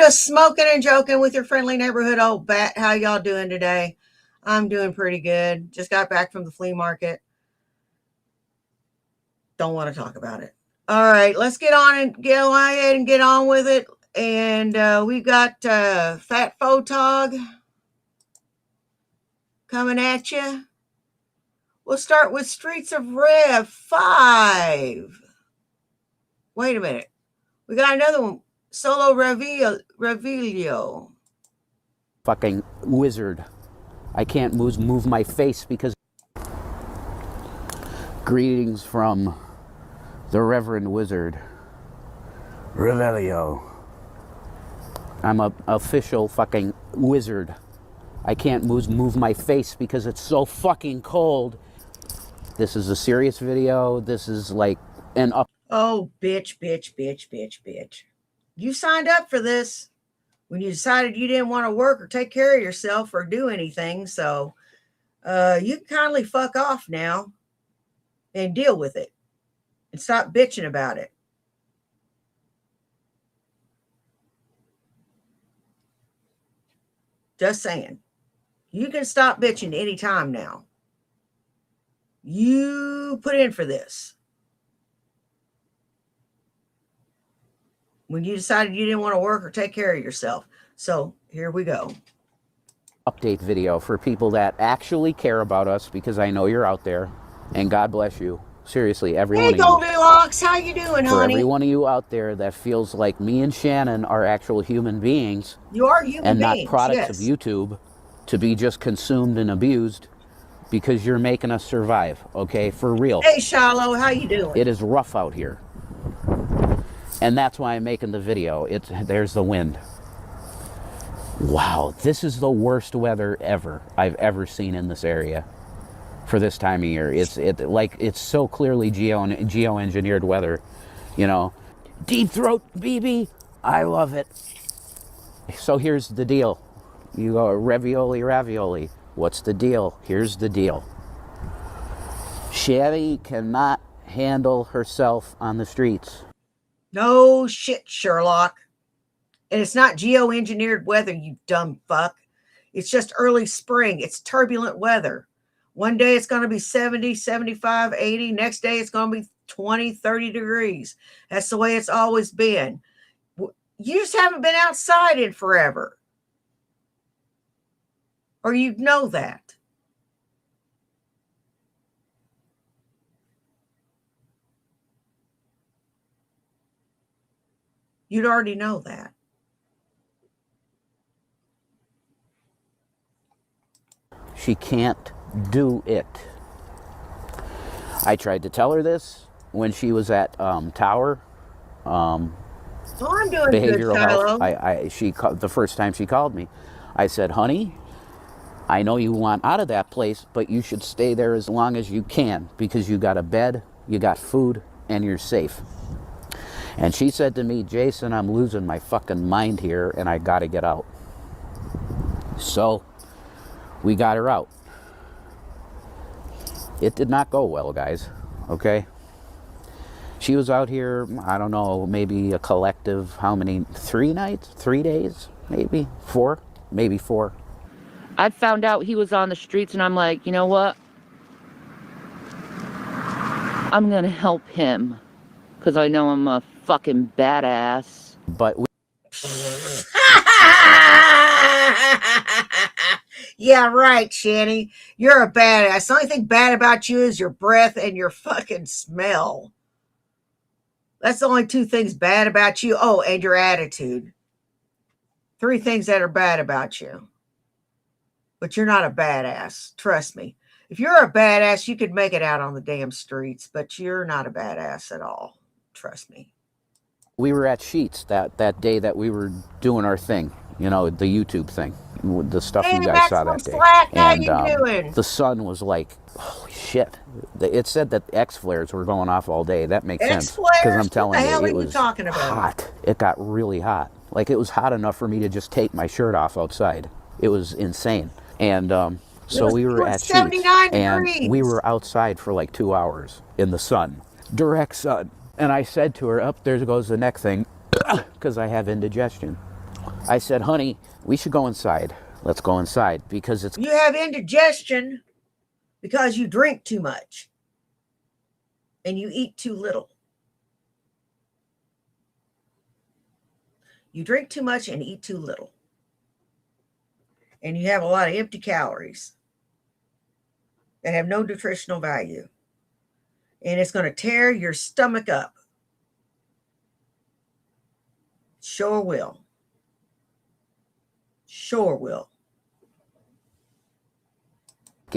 to Smoking and Joking with your friendly neighborhood old bat. How y'all doing today? I'm doing pretty good. Just got back from the flea market. Don't want to talk about it. All right, let's get on and go ahead and get on with it. And we got Fat Photog coming at you. We'll start with Streets of Rev 5. Wait a minute. We got another one. Solo Revelio. Fucking wizard. I can't move my face because... Greetings from the Reverend Wizard. Revelio. I'm a official fucking wizard. I can't move my face because it's so fucking cold. This is a serious video. This is like an up... Oh, bitch. You signed up for this when you decided you didn't want to work or take care of yourself or do anything. So you can kindly fuck off now and deal with it and stop bitching about it. Just saying. You can stop bitching anytime now. You put in for this. When you decided you didn't want to work or take care of yourself. So here we go. Update video for people that actually care about us, because I know you're out there, and God bless you. Seriously, everyone. Hey, Goldilocks, how you doing, for honey? every one of you out there that feels like me and Shannon are actual human beings. You are human and beings, not products yes. of YouTube to be just consumed and abused, because you're making us survive, okay? For real. Hey, Shiloh, how you doing? It is rough out here. And that's why I'm making the video. There's the wind. Wow, this is the worst weather ever I've ever seen in this area for this time of year. It's so clearly geo-engineered weather, you know. Deep throat, BB, I love it. So here's the deal. You go ravioli. What's the deal? Here's the deal. Sherry cannot handle herself on the streets. No shit, Sherlock. And it's not geo-engineered weather, you dumb fuck. It's just early spring. It's turbulent weather. One day it's going to be 70, 75, 80. Next day it's going to be 20, 30 degrees. That's the way it's always been. You just haven't been outside in forever. Or you'd know that. You'd already know that. She can't do it. I tried to tell her this when she was at Tower. I'm doing behavioral good, health. The first time she called me, I said, honey, I know you want out of that place, but you should stay there as long as you can, because you got a bed, you got food, and you're safe. And she said to me, Jason, I'm losing my fucking mind here, and I got to get out. So we got her out. It did not go well, guys, okay? She was out here, I don't know, maybe a collective, how many, 3 nights, 3 days, maybe 4, maybe 4. I found out he was on the streets, and I'm like, you know what? I'm gonna help him, because I know I'm a fucking badass. But we... Yeah, right, Shanny. You're a badass. The only thing bad about you is your breath and your fucking smell. That's the only 2 things bad about you. Oh, and your attitude. 3 things that are bad about you. But you're not a badass. Trust me. If you're a badass, you could make it out on the damn streets, but you're not a badass at all. Trust me. We were at Sheets that day that we were doing our thing, you know, the YouTube thing, the stuff you guys saw that day. Slack, how you doing? The sun was like, holy shit. It said that X flares were going off all day. That makes sense. Because I'm telling you, it was hot. It got really hot. Like, it was hot enough for me to just take my shirt off outside. It was insane. And so we were at Sheets, and we were outside for like 2 hours in the sun, direct sun. And I said to her, there goes the neck thing, because I have indigestion. I said, honey, we should go inside. Let's go inside because it's... You have indigestion because you drink too much and you eat too little. You drink too much and eat too little. And you have a lot of empty calories that have no nutritional value. And it's going to tear your stomach up. Sure will. Sure will.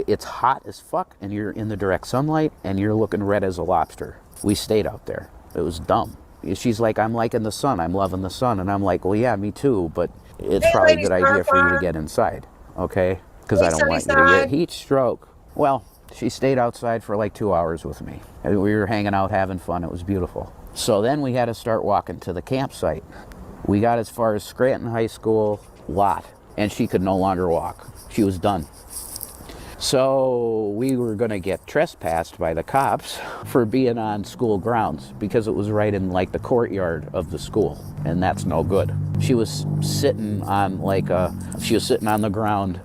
It's hot as fuck, and you're in the direct sunlight, and you're looking red as a lobster. We stayed out there. It was dumb. She's like, I'm liking the sun. I'm loving the sun. And I'm like, well, yeah, me too, but it's probably a good idea for you to get inside, okay? Because I don't want you to get heat stroke. Well, she stayed outside for like 2 hours with me. And we were hanging out, having fun. It was beautiful. So then we had to start walking to the campsite. We got as far as Scranton High School lot, and she could no longer walk. She was done. So we were going to get trespassed by the cops for being on school grounds because it was right in like the courtyard of the school, and that's no good. She was sitting on the ground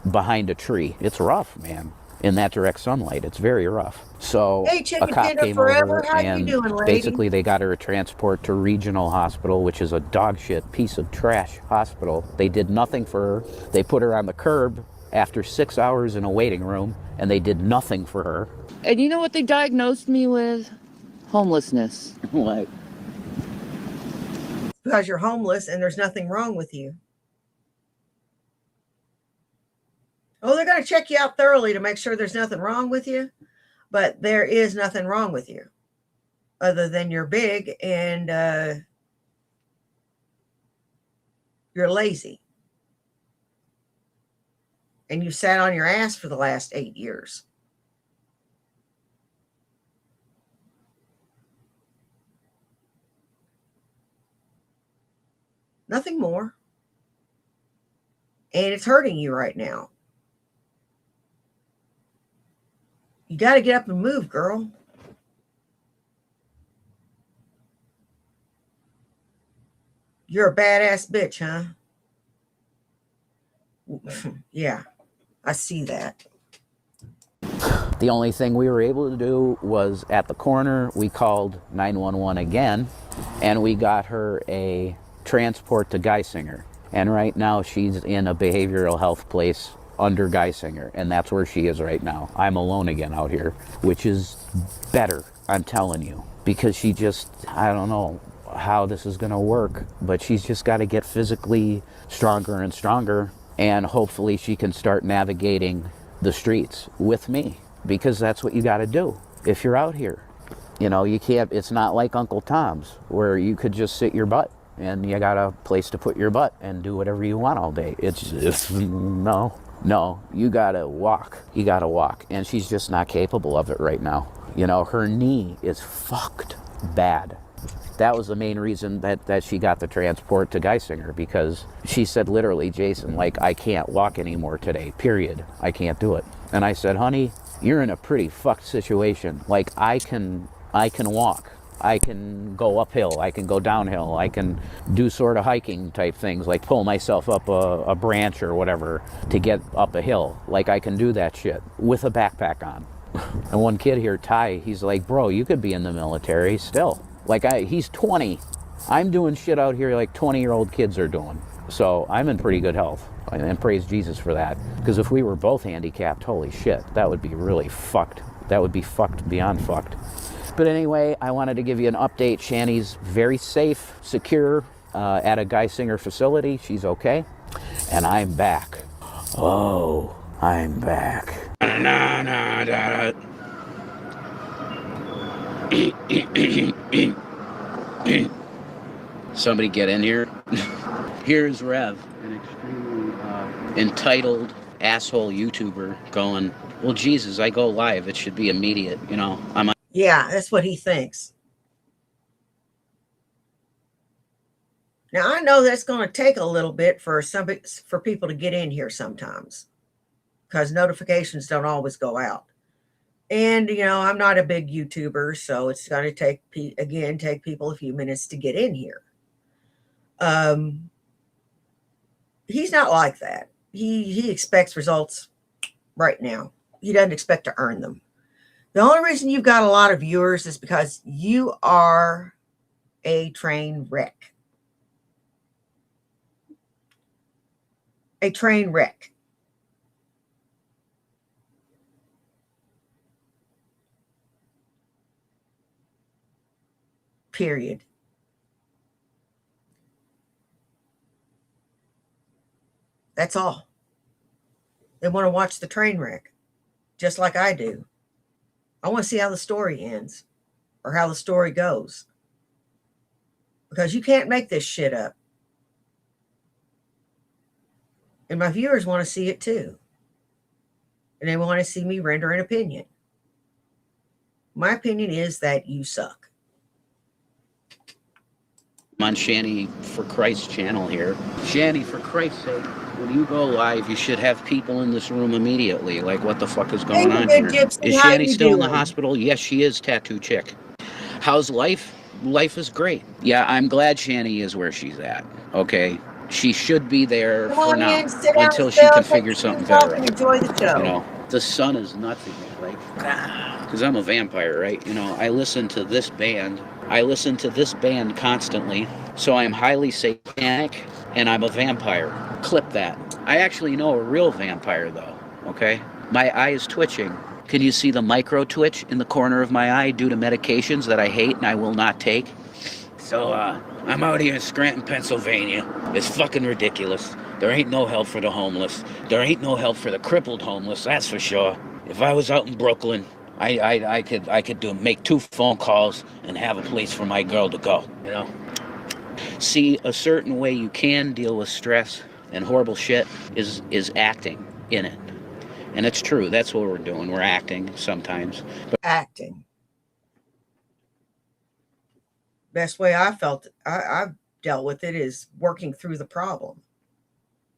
behind a tree. It's rough, man. In that direct sunlight, it's very rough. So a cop came over and basically they got her a transport to Regional Hospital, which is a dog shit piece of trash hospital. They did nothing for her. They put her on the curb after 6 hours in a waiting room, and they did nothing for her. And you know what they diagnosed me with? Homelessness. What? Because you're homeless and there's nothing wrong with you. Oh, they're going to check you out thoroughly to make sure there's nothing wrong with you, but there is nothing wrong with you other than you're big and you're lazy. And you sat on your ass for the last 8 years. Nothing more. And it's hurting you right now. You got to get up and move, girl. You're a badass bitch, huh? Yeah, I see that. The only thing we were able to do was at the corner, we called 911 again, and we got her a transport to Geisinger. And right now she's in a behavioral health place under Geisinger, and that's where she is right now. I'm alone again out here, which is better, I'm telling you, because she just, I don't know how this is going to work, but she's just got to get physically stronger and stronger, and hopefully she can start navigating the streets with me, because that's what you got to do if you're out here. You know, you can't, it's not like Uncle Tom's where you could just sit your butt and you got a place to put your butt and do whatever you want all day. It's no, you gotta walk. You gotta walk. And she's just not capable of it right now. You know, her knee is fucked bad. That was the main reason that she got the transport to Geisinger, because she said literally, Jason, like, I can't walk anymore today, period. I can't do it. And I said, honey, you're in a pretty fucked situation. Like, I can walk. I can go uphill, I can go downhill, I can do sort of hiking type things, like pull myself up a branch or whatever to get up a hill. Like, I can do that shit with a backpack on. And one kid here, Ty, he's like, bro, you could be in the military still. Like, he's 20. I'm doing shit out here like 20-year-old kids are doing. So I'm in pretty good health, and praise Jesus for that. Because if we were both handicapped, holy shit, that would be really fucked. That would be fucked beyond fucked. But anyway, I wanted to give you an update. Shani's very safe, secure at a Geisinger facility. She's okay. And I'm back. Oh, I'm back. Somebody get in here. Here's Rev, an extremely entitled asshole YouTuber going, well, Jesus, I go live. It should be immediate, you know. Yeah, that's what he thinks. Now, I know that's going to take a little bit for people to get in here sometimes, because notifications don't always go out. And, you know, I'm not a big YouTuber, so it's going to take people a few minutes to get in here. He's not like that. He expects results right now. He doesn't expect to earn them. The only reason you've got a lot of viewers is because you are a train wreck. A train wreck. Period. That's all. They want to watch the train wreck, just like I do. I want to see how the story ends or how the story goes. Because you can't make this shit up. And my viewers want to see it too. And they want to see me render an opinion. My opinion is that you suck. I'm on Shanny for Christ channel here. Shanny, for Christ's sake, when you go live, you should have people in this room immediately. Like, what the fuck is going on here? Gypsy, is Shanny still in the hospital? Yes, she is, tattoo chick. How's life? Life is great. Yeah, I'm glad Shanny is where she's at. Okay, she should be there for now until she can figure something better out. Enjoy the show. You know, the sun is nuts again, like, because I'm a vampire, right? You know, I listen to this band constantly, so I'm highly satanic and I'm a vampire. Clip that. I actually know a real vampire though, okay? My eye is twitching. Can you see the micro twitch in the corner of my eye due to medications that I hate and I will not take? So, I'm out here in Scranton, Pennsylvania. It's fucking ridiculous. There ain't no help for the homeless. There ain't no help for the crippled homeless, that's for sure. If I was out in Brooklyn, I could make 2 phone calls and have a place for my girl to go, you know? See, a certain way you can deal with stress and horrible shit is acting in it. And it's true, that's what we're doing. We're acting sometimes. But acting. Best way I've dealt with it is working through the problem,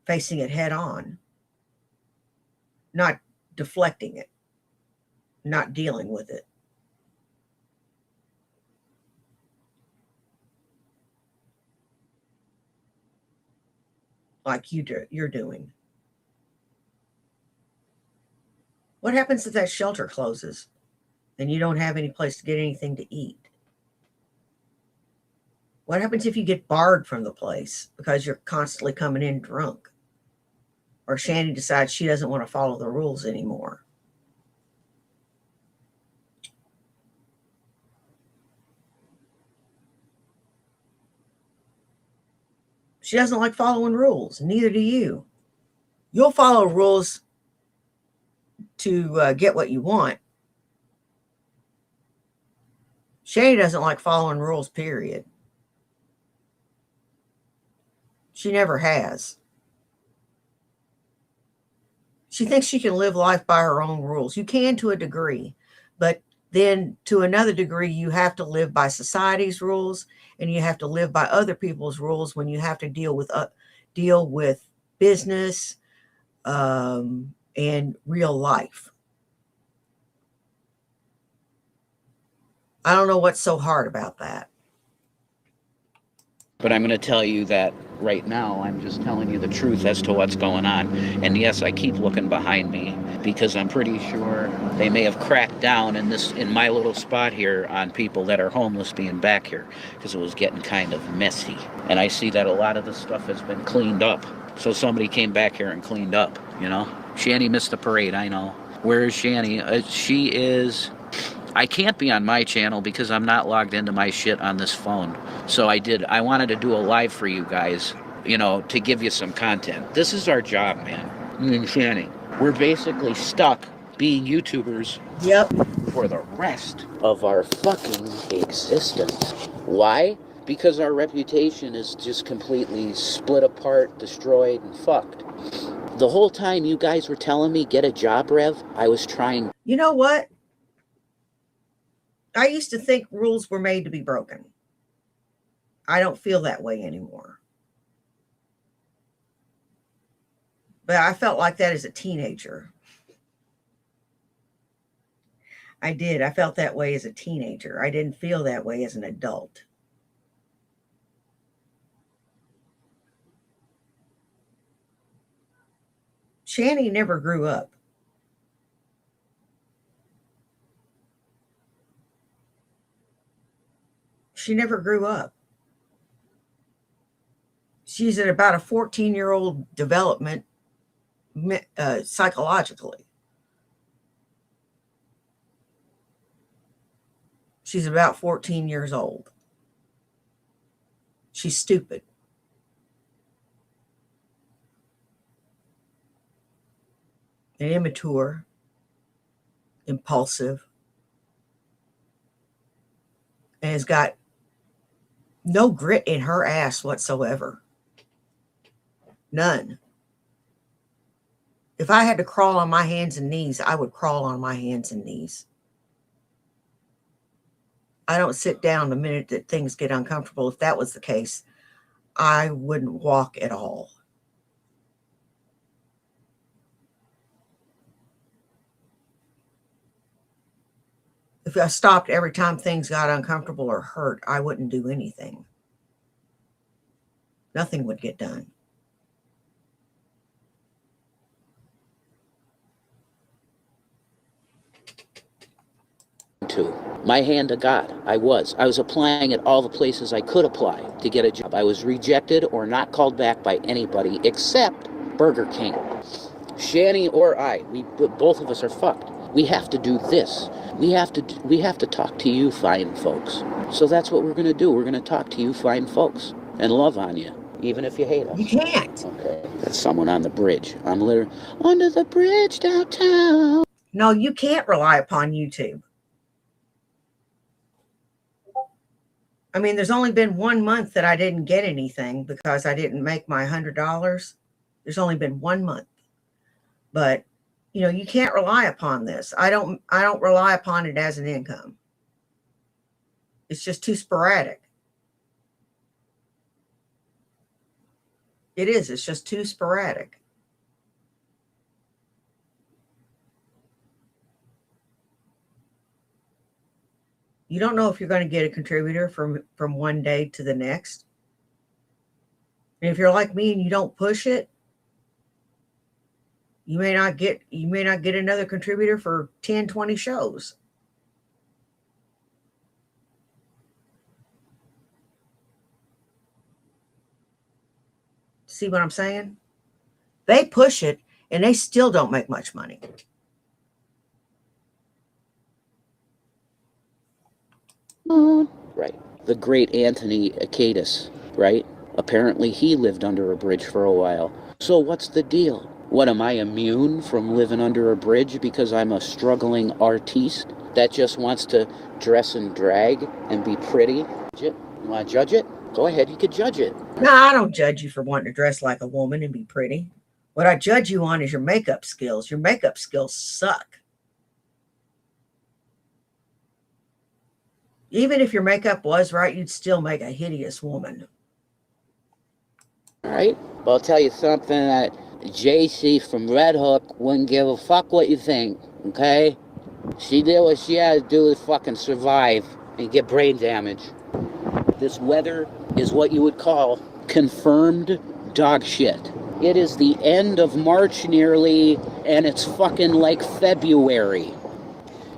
facing it head on, not deflecting it, not dealing with it. Like you're doing. What happens if that shelter closes and you don't have any place to get anything to eat? What happens if you get barred from the place because you're constantly coming in drunk? Or Shanny decides she doesn't want to follow the rules anymore? She doesn't like following rules. Neither do you. You'll follow rules to get what you want. Shanny doesn't like following rules, period. She never has. She thinks she can live life by her own rules. You can to a degree, but then to another degree, you have to live by society's rules and you have to live by other people's rules when you have to deal with business and real life. I don't know what's so hard about that. But I'm going to tell you that right now, I'm just telling you the truth as to what's going on. And yes, I keep looking behind me because I'm pretty sure they may have cracked down in my little spot here on people that are homeless being back here because it was getting kind of messy. And I see that a lot of the stuff has been cleaned up. So somebody came back here and cleaned up, you know. Shanny missed the parade, I know. Where is Shanny? She is... I can't be on my channel because I'm not logged into my shit on this phone. So I wanted to do a live for you guys, you know, to give you some content. This is our job, man. Me and Shanny. We're basically stuck being YouTubers for the rest of our fucking existence. Why? Because our reputation is just completely split apart, destroyed, and fucked. The whole time you guys were telling me get a job, Rev, I was trying. You know what? I used to think rules were made to be broken. I don't feel that way anymore. But I felt like that as a teenager. I did. I felt that way as a teenager. I didn't feel that way as an adult. Shanny never grew up. She never grew up. She's at about a 14-year-old development psychologically. She's about 14 years old. She's stupid. And immature, impulsive, and has got no grit in her ass whatsoever. None. If I had to crawl on my hands and knees, I would crawl on my hands and knees. I don't sit down the minute that things get uncomfortable. If that was the case, I wouldn't walk at all. If I stopped every time things got uncomfortable or hurt, I wouldn't do anything. Nothing would get done. My hand to God, I was applying at all the places I could apply to get a job. I was rejected or not called back by anybody except Burger King. Shanny or I, both of us are fucked. We have to do this. We have to talk to you fine folks. So that's what we're going to do. We're going to talk to you fine folks and love on you, even if you hate us. You can't. Okay. That's someone on the bridge. I'm literally under the bridge downtown. No, you can't rely upon YouTube. I mean, there's only been 1 month that I didn't get anything because I didn't make my $100. There's only been 1 month. But, you know, you can't rely upon this. I don't rely upon it as an income. It's just too sporadic. It is. It's just too sporadic. You don't know if you're going to get a contributor from one day to the next. And if you're like me and you don't push it, you may not get another contributor for 10, 20 shows. See what I'm saying? They push it and they still don't make much money. Right. The great Anthony Acatus, right? Apparently he lived under a bridge for a while. So what's the deal? What, am I immune from living under a bridge because I'm a struggling artiste that just wants to dress and drag and be pretty? You want to judge it? Go ahead, you could judge it. No, I don't judge you for wanting to dress like a woman and be pretty. What I judge you on is your makeup skills. Your makeup skills suck. Even if your makeup was right, you'd still make a hideous woman. All right. Well, I'll tell you something that JC from Red Hook wouldn't give a fuck what you think, okay? She did what she had to do to fucking survive and get brain damage. This weather is what you would call confirmed dog shit. It is the end of March nearly, and it's fucking like February.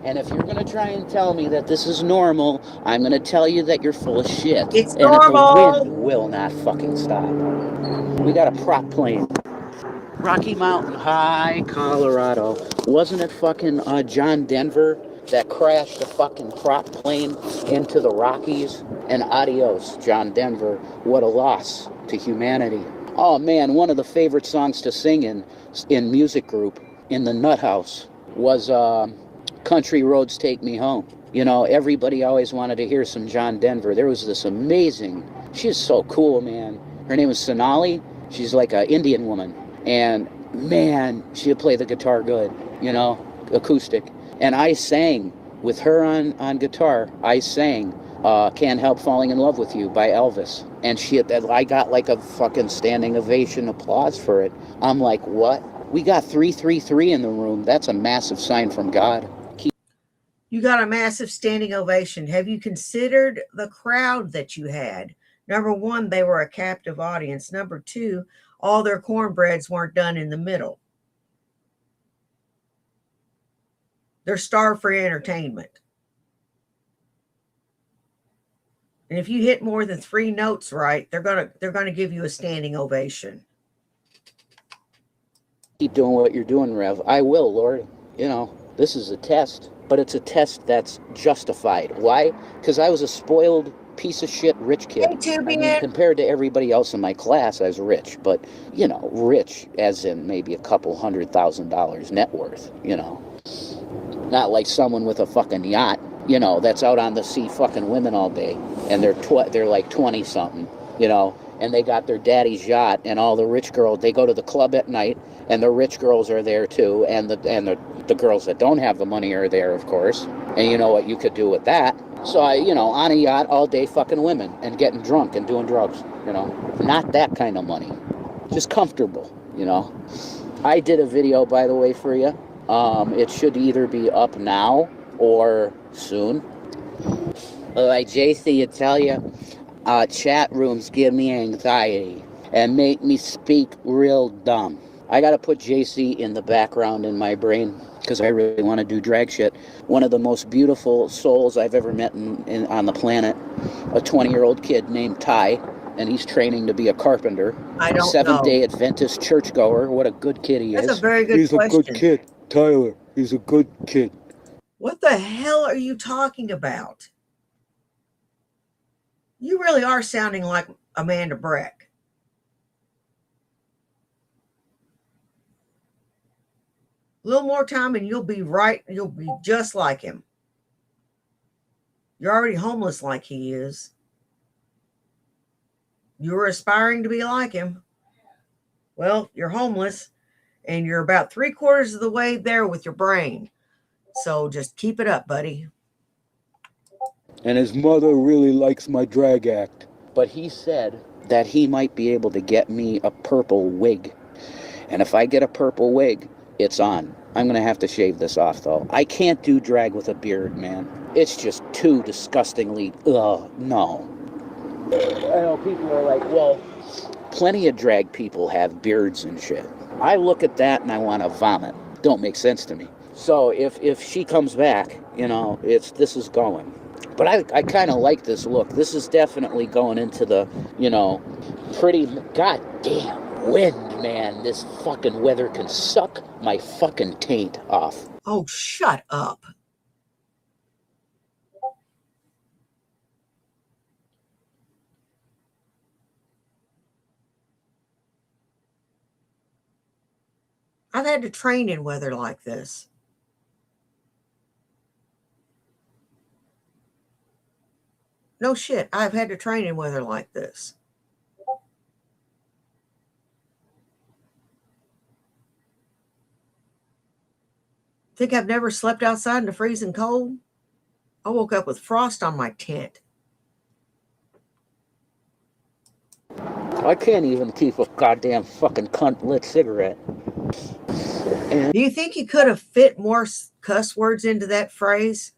And if you're going to try and tell me that this is normal, I'm going to tell you that you're full of shit. It's and normal. The wind will not fucking stop. We got a prop plane. Rocky Mountain High, Colorado. Wasn't it fucking John Denver that crashed a fucking prop plane into the Rockies? And adios, John Denver. What a loss to humanity. Oh man, one of the favorite songs to sing in music group in the Nut House was Country Roads Take Me Home. You know, everybody always wanted to hear some John Denver. There was this amazing, she's so cool, man. Her name was Sonali. She's like an Indian woman. And man, she'd play the guitar good, you know, acoustic. And I sang with her on guitar. I sang Can't Help Falling in Love with You by Elvis. And I got like a fucking standing ovation applause for it. I'm like, what? We got 333 in the room. That's a massive sign from God. You got a massive standing ovation. Have you considered the crowd that you had? Number one, they were a captive audience. Number two, all their cornbreads weren't done in the middle. They're starved for entertainment. And if you hit more than 3 notes right, they're gonna give you a standing ovation. Keep doing what you're doing, Rev. I will, Lord. You know, this is a test, but it's a test that's justified. Why? Because I was a spoiled piece of shit rich kid. Hey, I mean, compared to everybody else in my class, I was rich, but, you know, rich as in maybe a couple $100,000 net worth, you know. Not like someone with a fucking yacht, you know, that's out on the sea fucking women all day, and they're like 20 something, you know, and they got their daddy's yacht, and all the rich girls, they go to the club at night, and the rich girls are there too, and the girls that don't have the money are there, of course. And you know what you could do with that. So I, you know, on a yacht all day fucking women and getting drunk and doing drugs, you know. Not that kind of money. Just comfortable, you know. I did a video, by the way, for you. It should either be up now or soon. Like JC, you tell you, chat rooms give me anxiety and make me speak real dumb. I gotta put JC in the background in my brain because I really want to do drag shit. One of the most beautiful souls I've ever met on the planet, a 20-year-old kid named Ty, and he's training to be a carpenter. I don't Seventh-day Adventist churchgoer. What a good kid he is. That's a very good question. He's a good kid, Tyler. He's a good kid. What the hell are you talking about? You really are sounding like Amanda Breck. A little more time and you'll be right. You'll be just like him. You're already homeless like he is. You're aspiring to be like him. Well, you're homeless and you're about 3/4 of the way there with your brain. So just keep it up, buddy. And his mother really likes my drag act. But he said that he might be able to get me a purple wig. And if I get a purple wig, it's on. I'm going to have to shave this off, though. I can't do drag with a beard, man. It's just too disgustingly, no. I know people are like, well, plenty of drag people have beards and shit. I look at that and I want to vomit. Don't make sense to me. So if she comes back, you know, this is going. But I kind of like this look. This is definitely going into the, you know, pretty, goddamn wind, man. This fucking weather can suck my fucking taint off. Oh, shut up. I've had to train in weather like this. No shit, I've had to train in weather like this. Think I've never slept outside in the freezing cold? I woke up with frost on my tent. I can't even keep a goddamn fucking cunt-lit cigarette. Do you think you could have fit more cuss words into that phrase?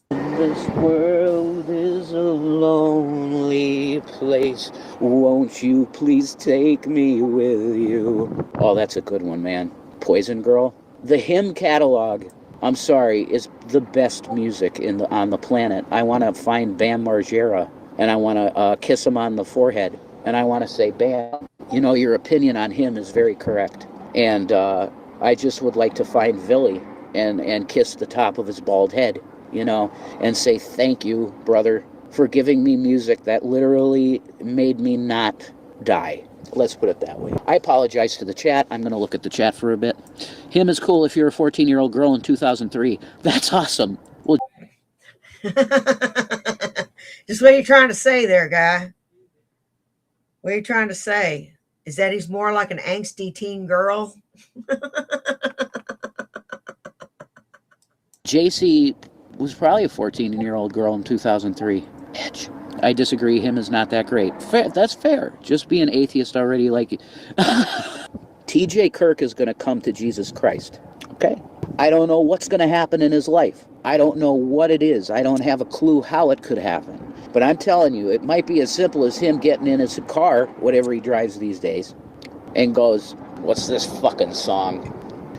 This world is a lonely place. Won't you please take me with you? Oh, that's a good one, man. Poison Girl. The hymn catalog, I'm sorry, is the best music on the planet. I want to find Bam Margera, and I want to kiss him on the forehead, and I want to say, Bam, you know, your opinion on him is very correct. And I just would like to find Villy and kiss the top of his bald head, you know, and say thank you, brother, for giving me music that literally made me not die. Let's put it that way. I apologize to the chat. I'm going to look at the chat for a bit. Him is cool if you're a 14-year-old girl in 2003. That's awesome. Well, just what are you trying to say there, guy? What are you trying to say? Is that he's more like an angsty teen girl? JC was probably a 14-year-old girl in 2003. Bitch. I disagree. Him is not that great. Fair, that's fair. Just be an atheist already. Like, TJ Kirk is going to come to Jesus Christ. Okay? I don't know what's going to happen in his life. I don't know what it is. I don't have a clue how it could happen. But I'm telling you, it might be as simple as him getting in his car, whatever he drives these days, and goes, what's this fucking song?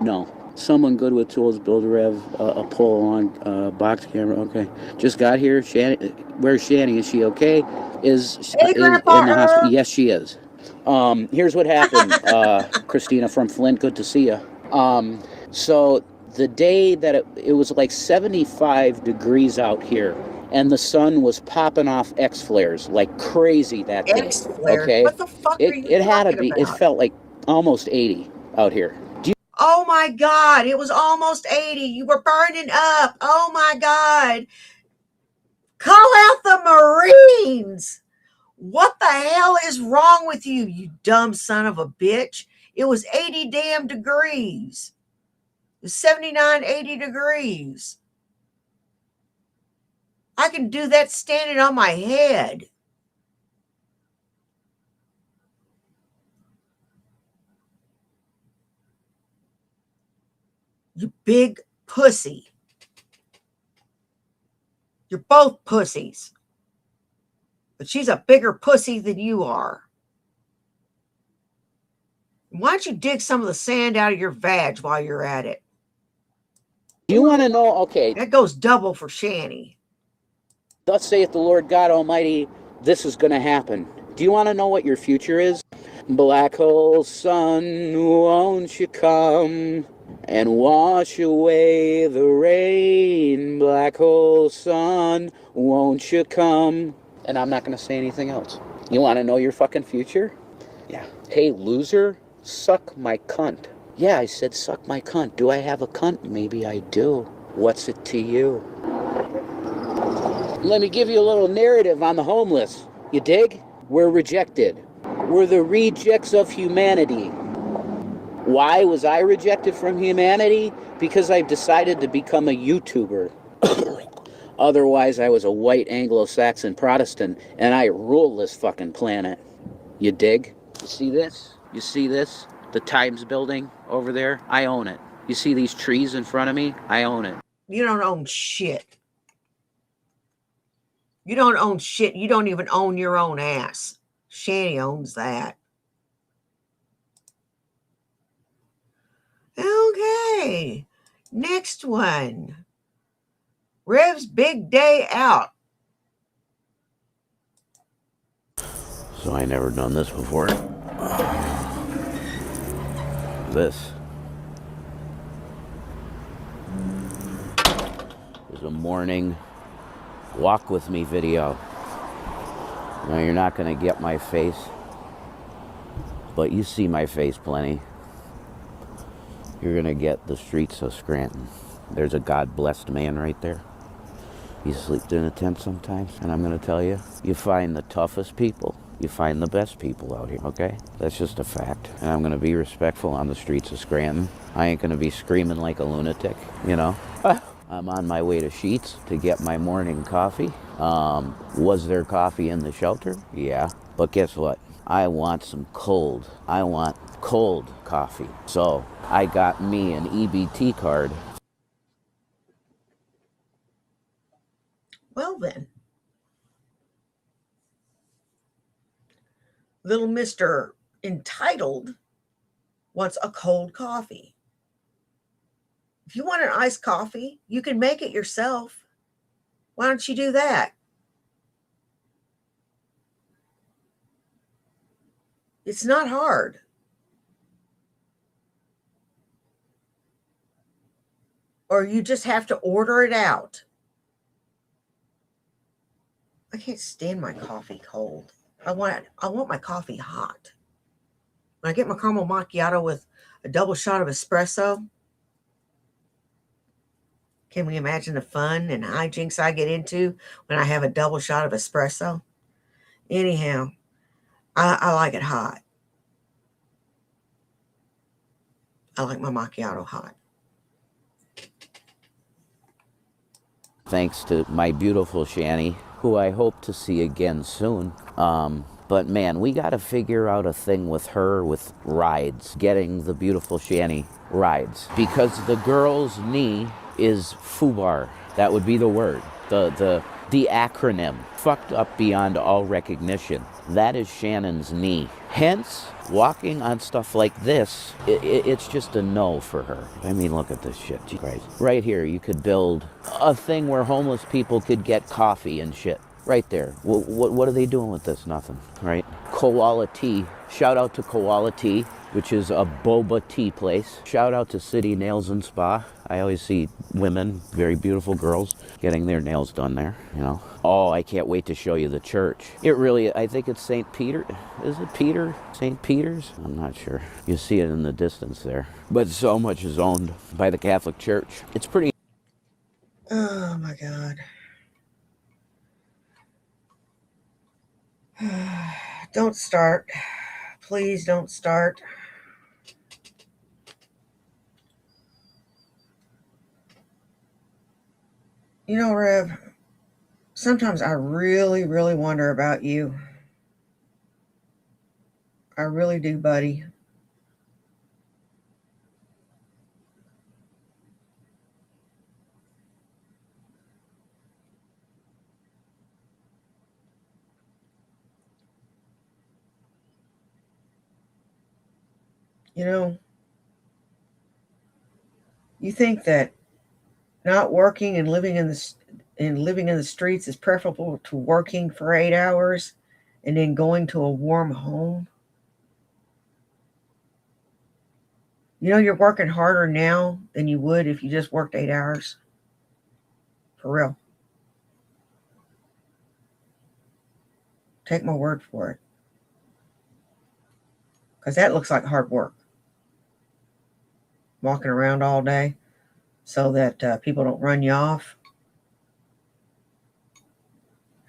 No. Someone good with tools, build a rev, a pull-on box camera. Okay. Just got here. Shanny, where's Shanny? Is she okay? Is Hey, Grandpa in the hospital? Herb. Yes, she is. Here's what happened, Christina from Flint. Good to see you. So the day that it was like 75 degrees out here, and the sun was popping off X flares like crazy that day. X flares. Okay, What the fuck are you it had to talking be. It about? felt like almost 80 out here. Oh my God, it was almost 80. You were burning up. Oh my God. Call out the Marines. What the hell is wrong with you, you dumb son of a bitch? It was 80 damn degrees. It was 79, 80 degrees. I can do that standing on my head. You big pussy. You're both pussies. But she's a bigger pussy than you are. Why don't you dig some of the sand out of your vag while you're at it? You want to know? Okay. That goes double for Shanny. Thus saith the Lord God Almighty, this is going to happen. Do you want to know what your future is? Black hole sun, won't you come and wash away the rain? Black hole sun, won't you come? And I'm not going to say anything else. You want to know your fucking future? Yeah. Hey, loser, suck my cunt. Yeah, I said suck my cunt. Do I have a cunt? Maybe I do. What's it to you? Let me give you a little narrative on the homeless. You dig? We're rejected. We're the rejects of humanity. Why was I rejected from humanity? Because I've decided to become a YouTuber. Otherwise, I was a white Anglo-Saxon Protestant, and I rule this fucking planet. You dig? You see this? You see this? The Times building over there? I own it. You see these trees in front of me? I own it. You don't own shit. You don't own shit. You don't even own your own ass. Shanny owns that. Okay. Next one. Rev's big day out. So I never done this before. This is a morning walk with me video. Now you're not going to get my face, but you see my face plenty. You're going to get the streets of Scranton. There's a God-blessed man right there. He sleeps in a tent sometimes, and I'm going to tell you, you find the toughest people, you find the best people out here, okay? That's just a fact. And I'm going to be respectful on the streets of Scranton. I ain't going to be screaming like a lunatic, you know? I'm on my way to Sheetz to get my morning coffee. Was there coffee in the shelter? Yeah. But guess what? I want some cold. I want cold coffee. So I got me an EBT card. Well then. Little Mr. Entitled wants a cold coffee. If you want an iced coffee, you can make it yourself. Why don't you do that? It's not hard. Or you just have to order it out. I can't stand my coffee cold. I want my coffee hot. When I get my caramel macchiato with a double shot of espresso, can we imagine the fun and hijinks I get into when I have a double shot of espresso? Anyhow, I like it hot. I like my macchiato hot. Thanks to my beautiful Shanny, who I hope to see again soon. But man, we got to figure out a thing with her with rides, getting the beautiful Shanny rides. Because the girl's knee is FUBAR. That would be the word. The acronym. Fucked up beyond all recognition. That is Shannon's knee. Hence, walking on stuff like this, it's just a no for her. I mean, look at this shit. Jesus Christ. Right here, you could build a thing where homeless people could get coffee and shit. Right there. What are they doing with this? Nothing, right? Koala Tea. Shout out to Koala Tea, which is a boba tea place. Shout out to City Nails and Spa. I always see women, very beautiful girls, getting their nails done there, you know. Oh, I can't wait to show you the church. It really, I think it's St. Peter. Is it Peter? St. Peter's? I'm not sure. You see it in the distance there. But so much is owned by the Catholic Church. It's pretty. Oh, my God. Don't start. Please don't start. You know, Rev, sometimes I really, really wonder about you. I really do, buddy. You know, you think that not working and living in the streets is preferable to working for 8 hours and then going to a warm home? You know, you're working harder now than you would if you just worked 8 hours. For real. Take my word for it. Because that looks like hard work. Walking around all day so that people don't run you off.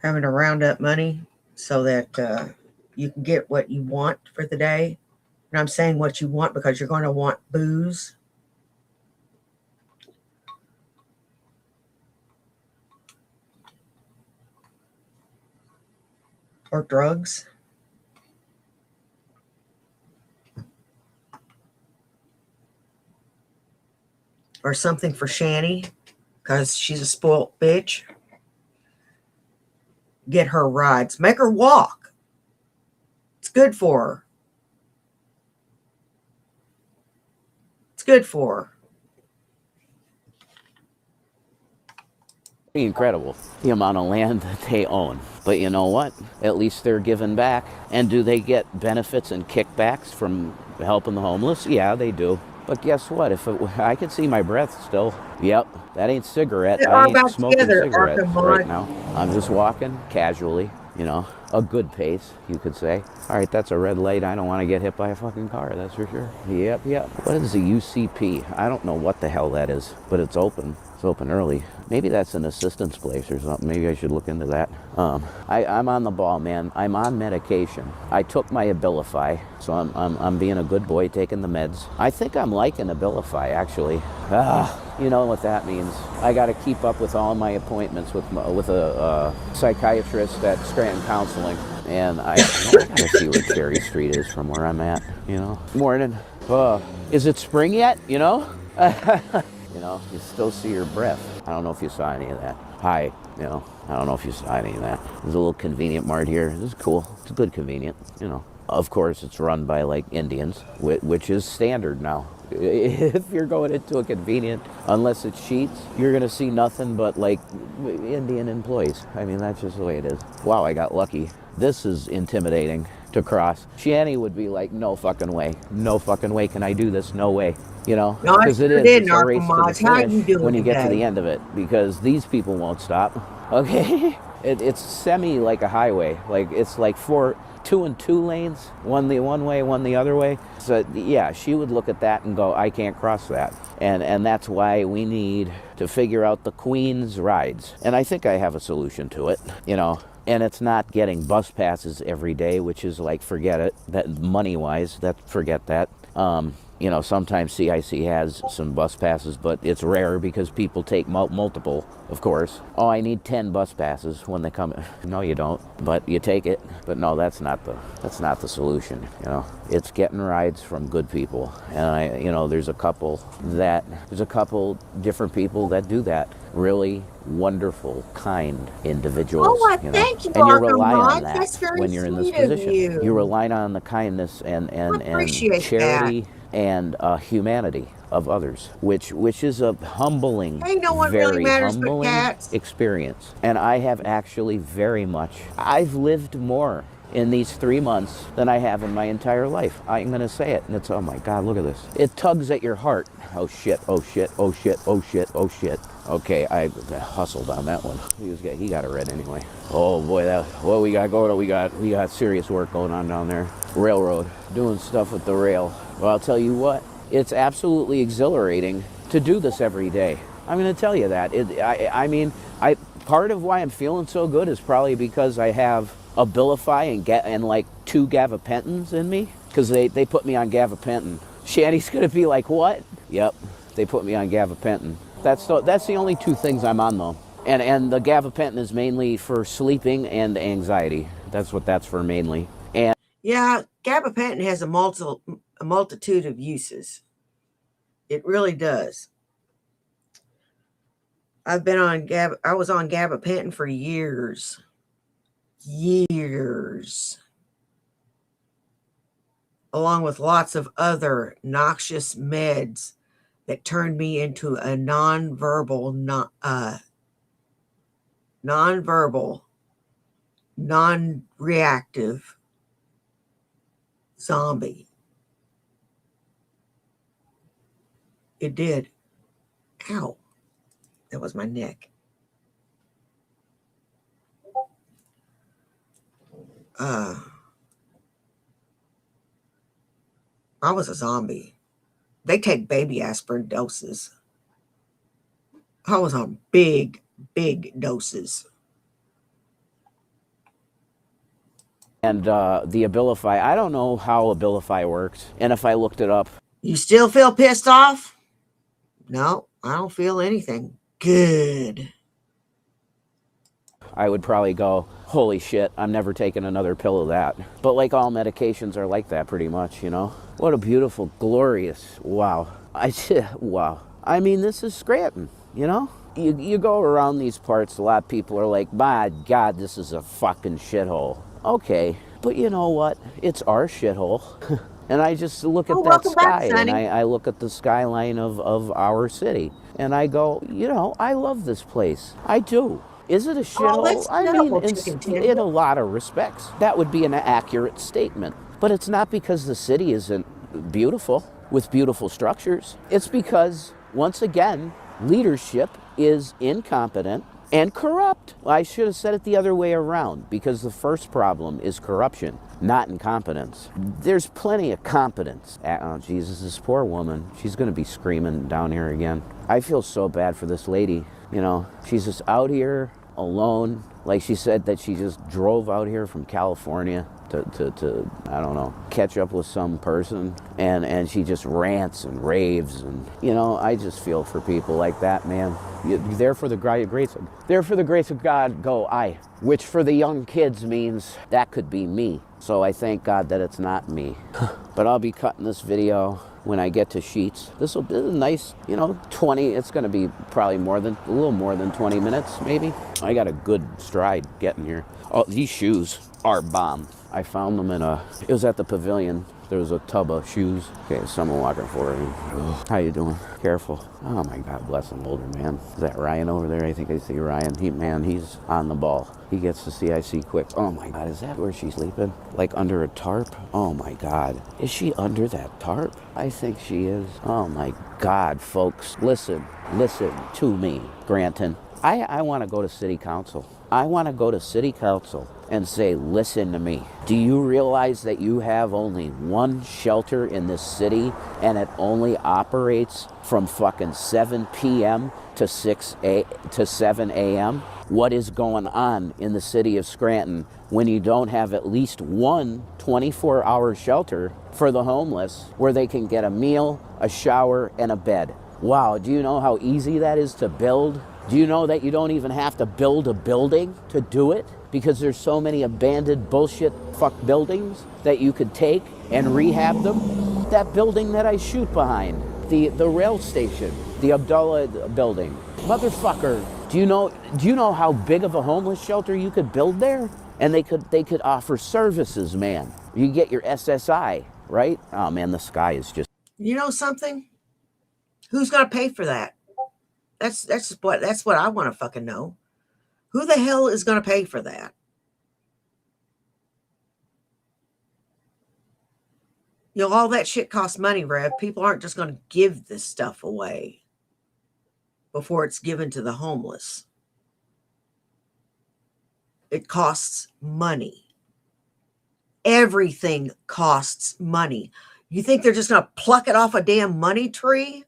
Having to round up money so that you can get what you want for the day. And I'm saying what you want because you're going to want booze. Or drugs. Or something for Shani because she's a spoiled bitch. Get her rides. Make her walk. It's good for her. It's good for her. Incredible, the amount of land that they own. But you know what? At least they're giving back. And do they get benefits and kickbacks from helping the homeless? Yeah, they do. But guess what? I can see my breath still. Yep, that ain't cigarette. I ain't smoking cigarettes right now. I'm just walking casually, you know, a good pace, you could say. All right, that's a red light. I don't want to get hit by a fucking car, that's for sure. Yep. What is a UCP? I don't know what the hell that is, but it's open. It's open early. Maybe that's an assistance place or something. Maybe I should look into that. I'm on the ball, man. I'm on medication. I took my Abilify, so I'm being a good boy, taking the meds. I think I'm liking Abilify, actually. You know what that means. I got to keep up with all my appointments with a psychiatrist at Scranton Counseling. And I gotta see where Cherry Street is from where I'm at, you know. Morning. Is it spring yet, you know? You know, you still see your breath. I don't know if you saw any of that. Hi, you know, I don't know if you saw any of that. There's a little convenient mart here. This is cool. It's a good convenient, you know. Of course, it's run by, like, Indians, which is standard now. If you're going into a convenient, unless it's Sheets, you're going to see nothing but, like, Indian employees. I mean, that's just the way it is. Wow, I got lucky. This is intimidating to cross. Shani would be like, no fucking way. No fucking way can I do this. No way. You know, because it's a race to the finish when you get to the end of it, because these people won't stop. Okay, it's semi like a highway, like it's like 2 and 2 lanes, one the one way, one the other way. So yeah, she would look at that and go, I can't cross that, and that's why we need to figure out the Queen's rides, and I think I have a solution to it, you know. And it's not getting bus passes every day, which is like, forget it, that money wise, forget that. You know, sometimes CIC has some bus passes, but it's rare because people take multiple, of course. Oh, I need 10 bus passes when they come. No, you don't, but you take it. But no, that's not the solution, you know. It's getting rides from good people. And there's a couple different people that do that. Really wonderful, kind individuals. Oh, I thank you, and you rely on that. that That's very when you're in this sweet of position. You rely on the kindness and charity and humanity of others, which is a humbling, very humbling experience. And I have actually I've lived more in these 3 months than I have in my entire life. I'm going to say it, and it's, oh my God, look at this. It tugs at your heart. Oh shit, oh shit, oh shit, oh shit, oh shit. Okay, I hustled on that one. He got a red anyway. Oh boy, we got going on. We got serious work going on down there. Railroad, doing stuff with the rail. Well, I'll tell you what, it's absolutely exhilarating to do this every day. I'm going to tell you that. Part of why I'm feeling so good is probably because I have Abilify and like 2 gabapentins in me, because they put me on gabapentin. Shanny's going to be like, what? Yep, they put me on gabapentin. That's the only 2 things I'm on, though. And the gabapentin is mainly for sleeping and anxiety. That's what that's for mainly. And yeah, gabapentin has a multitude of uses. It really does. I was on gabapentin for years. Along with lots of other noxious meds that turned me into a non-reactive zombie. It did. Ow. That was my neck. I was a zombie. They take baby aspirin doses. I was on big doses. And the Abilify, I don't know how Abilify works. And if I looked it up. You still feel pissed off? No, I don't feel anything. Good. I would probably go, holy shit, I'm never taking another pill of that. But like all medications are like that pretty much, you know? What a beautiful, glorious, wow. Wow. I mean, this is Scranton, you know? You go around these parts, a lot of people are like, my God, this is a fucking shithole. Okay, but you know what? It's our shithole. And I just look at that sky, and I look at the skyline of our city, and I go, you know, I love this place. I do. Is it a shithole? I mean, in a lot of respects, that would be an accurate statement. But it's not because the city isn't beautiful, with beautiful structures. It's because, once again, leadership is incompetent and corrupt. I should have said it the other way around, because the first problem is corruption, not incompetence. There's plenty of competence. Oh, Jesus, this poor woman, she's going to be screaming down here again. I feel so bad for this lady. You know, she's just out here alone. Like she said that she just drove out here from California to I don't know, catch up with some person, and she just rants and raves, and you know, I just feel for people like that, man. You're there for the grace of God, go I, which for the young kids means that could be me. So I thank God that it's not me. But I'll be cutting this video when I get to Sheets. This will be a nice, you know, 20, it's going to be probably a little more than 20 minutes, maybe. I got a good stride getting here. Oh, these shoes are bomb. I found them it was at the pavilion. There was a tub of shoes. Okay, someone walking forward. How you doing? Careful. Oh my God, bless him, older man. Is that Ryan over there? I think I see Ryan. He's on the ball. He gets to CIC quick. Oh my God, is that where she's sleeping? Like under a tarp? Oh my God. Is she under that tarp? I think she is. Oh my God, folks. Listen to me, Granton. I want to go to city council. I want to go to city council and say, listen to me. Do you realize that you have only one shelter in this city, and it only operates from fucking 7 p.m. to 7 a.m.? what is going on in the city of Scranton when you don't have at least one 24-hour shelter for the homeless where they can get a meal, a shower, and a bed. Wow, do you know how easy that is to build? Do you know that you don't even have to build a building to do it? Because there's so many abandoned bullshit fuck buildings that you could take and rehab them. That building that I shoot behind, the rail station, the Abdullah building. Motherfucker, do you know how big of a homeless shelter you could build there? And they could offer services, man. You get your SSI, right? Oh man, the sky is just. You know something? Who's gonna pay for that? That's what I want to fucking know. Who the hell is gonna pay for that? You know, all that shit costs money, Rev. People aren't just gonna give this stuff away before it's given to the homeless. It costs money. Everything costs money. You think they're just going to pluck it off a damn money tree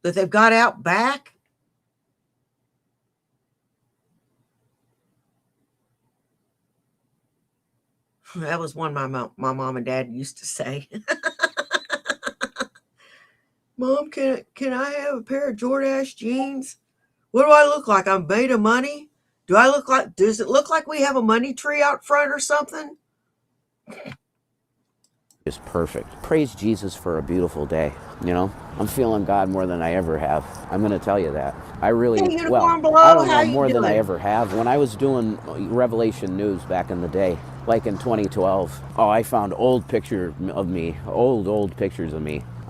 that they've got out back? That was one my mom and dad used to say. Mom, can I have a pair of Jordache jeans? What do I look like? I'm made of money? Does it look like we have a money tree out front or something? Is perfect. Praise Jesus for a beautiful day. You know, I'm feeling God more than I ever have. I'm going to tell you that. I really, well, I don't know more than I ever have. When I was doing Revelation News back in the day, like in 2012, I found old pictures of me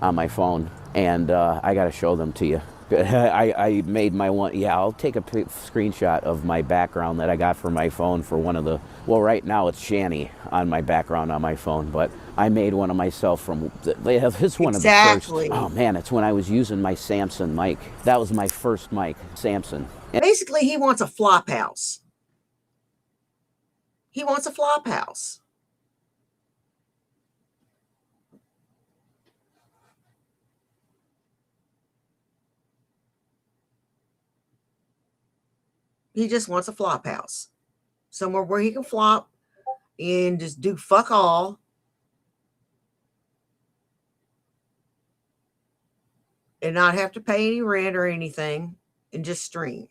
on my phone, and I got to show them to you. I made my one. Yeah, I'll take a screenshot of my background that I got for my phone for one of the. Well, right now it's Shanny on my background on my phone, but I made one of myself from. They have this one of the first. Oh man, it's when I was using my Samson mic. That was my first mic, Samson. And basically, he wants a flop house. He wants a flop house. He just wants a flop house. Somewhere where he can flop and just do fuck all. And not have to pay any rent or anything and just stream.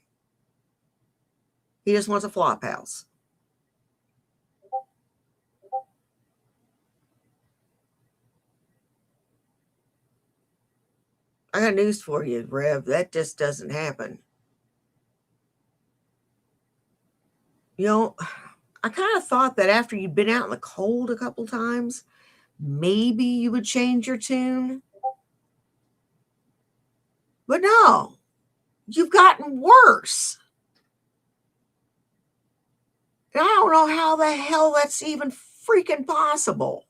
He just wants a flop house. I got news for you, Rev. That just doesn't happen. You know, I kind of thought that after you'd been out in the cold a couple times, maybe you would change your tune. But no, you've gotten worse. And I don't know how the hell that's even freaking possible.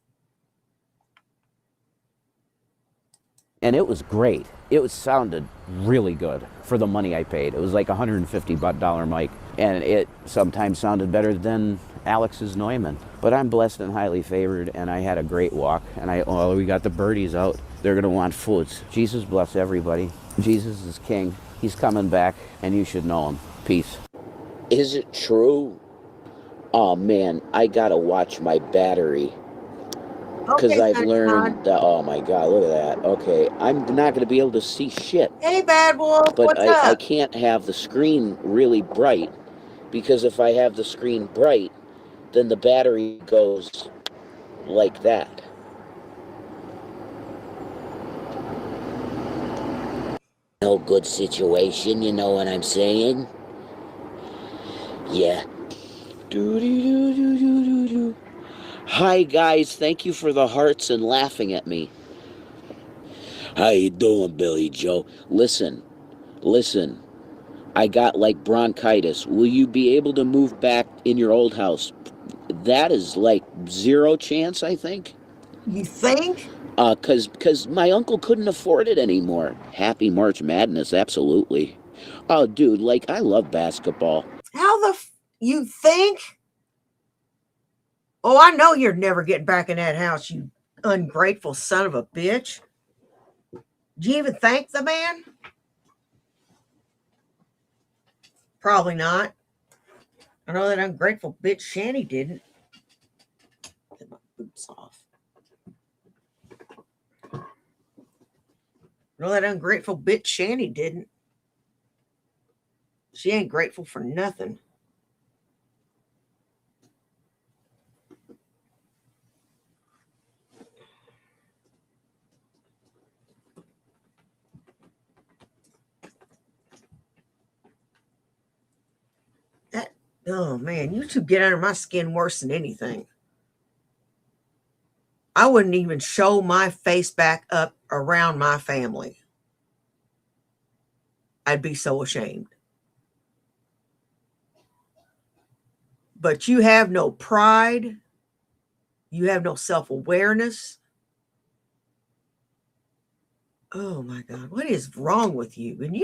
And it was great. It sounded really good for the money I paid. It was like $150 mic, and it sometimes sounded better than Alex's Neumann. But I'm blessed and highly favored, and I had a great walk. And we got the birdies out. They're gonna want foods. Jesus bless everybody. Jesus is king. He's coming back, and you should know him. Peace. Is it true? Oh man, I gotta watch my battery. Because I've learned that, oh my God, look at that. Okay, I'm not going to be able to see shit. Hey, Bad Wolf, but I can't have the screen really bright, because if I have the screen bright, then the battery goes like that. No good situation, you know what I'm saying? Yeah. Do-do-do-do-do-do-do. Hi guys, thank you for the hearts and laughing at me. How you doing, Billy Joe? Listen, I got like bronchitis. Will you be able to move back in your old house? That is like 0 chance, I think. You think? Cause my uncle couldn't afford it anymore. Happy March Madness, absolutely. Oh, dude, like I love basketball. How you think? Oh, I know you're never getting back in that house, you ungrateful son of a bitch. Did you even thank the man? Probably not. I know that ungrateful bitch Shanny didn't. Get my boots off. I know that ungrateful bitch Shanny didn't. She ain't grateful for nothing. Oh man, you two get under my skin worse than anything. I wouldn't even show my face back up around my family. I'd be so ashamed. But you have no pride. You have no self-awareness. Oh my God, what is wrong with you? And you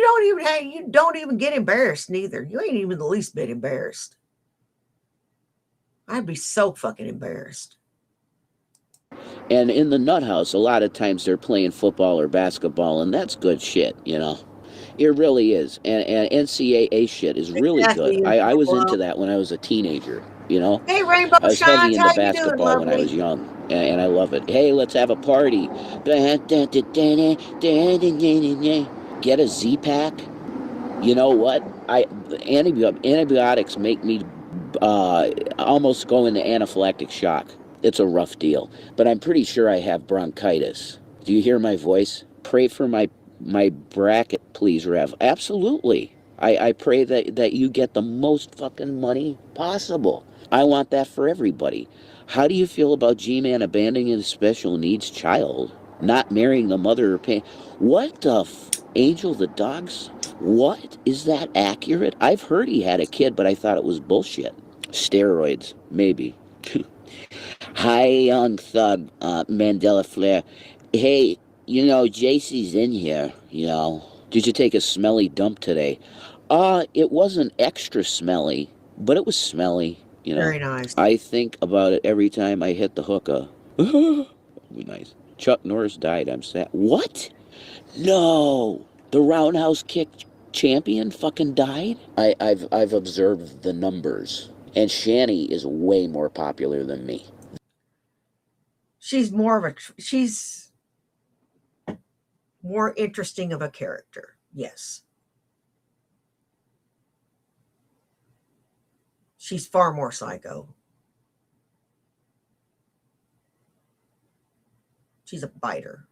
don't even get embarrassed neither. You ain't even the least bit embarrassed. I'd be so fucking embarrassed. And in the nut house, a lot of times they're playing football or basketball, and that's good shit, you know. It really is. And NCAA shit is really good. I was into that when I was a teenager, you know. Hey, Rainbow I was Shines, heavy into how you doing, basketball when I was young, and I love it. Hey, let's have a party. Get a Z-Pack. You know what? Antibiotics make me almost go into anaphylactic shock. It's a rough deal, but I'm pretty sure I have bronchitis. Do you hear my voice? Pray for my bracket, please, Rev. Absolutely. I pray that you get the most fucking money possible. I want that for everybody. How do you feel about G-Man abandoning his special needs child? Not marrying the mother or paying... What the Angel the dog's... What? Is that accurate? I've heard he had a kid, but I thought it was bullshit. Steroids, maybe. Hi, young thug, Mandela Flare. Hey, you know, JC's in here, you know. Did you take a smelly dump today? It wasn't extra smelly, but it was smelly, you know. Very nice. I think about it every time I hit the hookah. Nice. Chuck Norris died, I'm sad. What? No! The roundhouse kick champion fucking died? I've observed the numbers. And Shani is way more popular than me. She's more interesting of a character. Yes. She's far more psycho. She's a biter.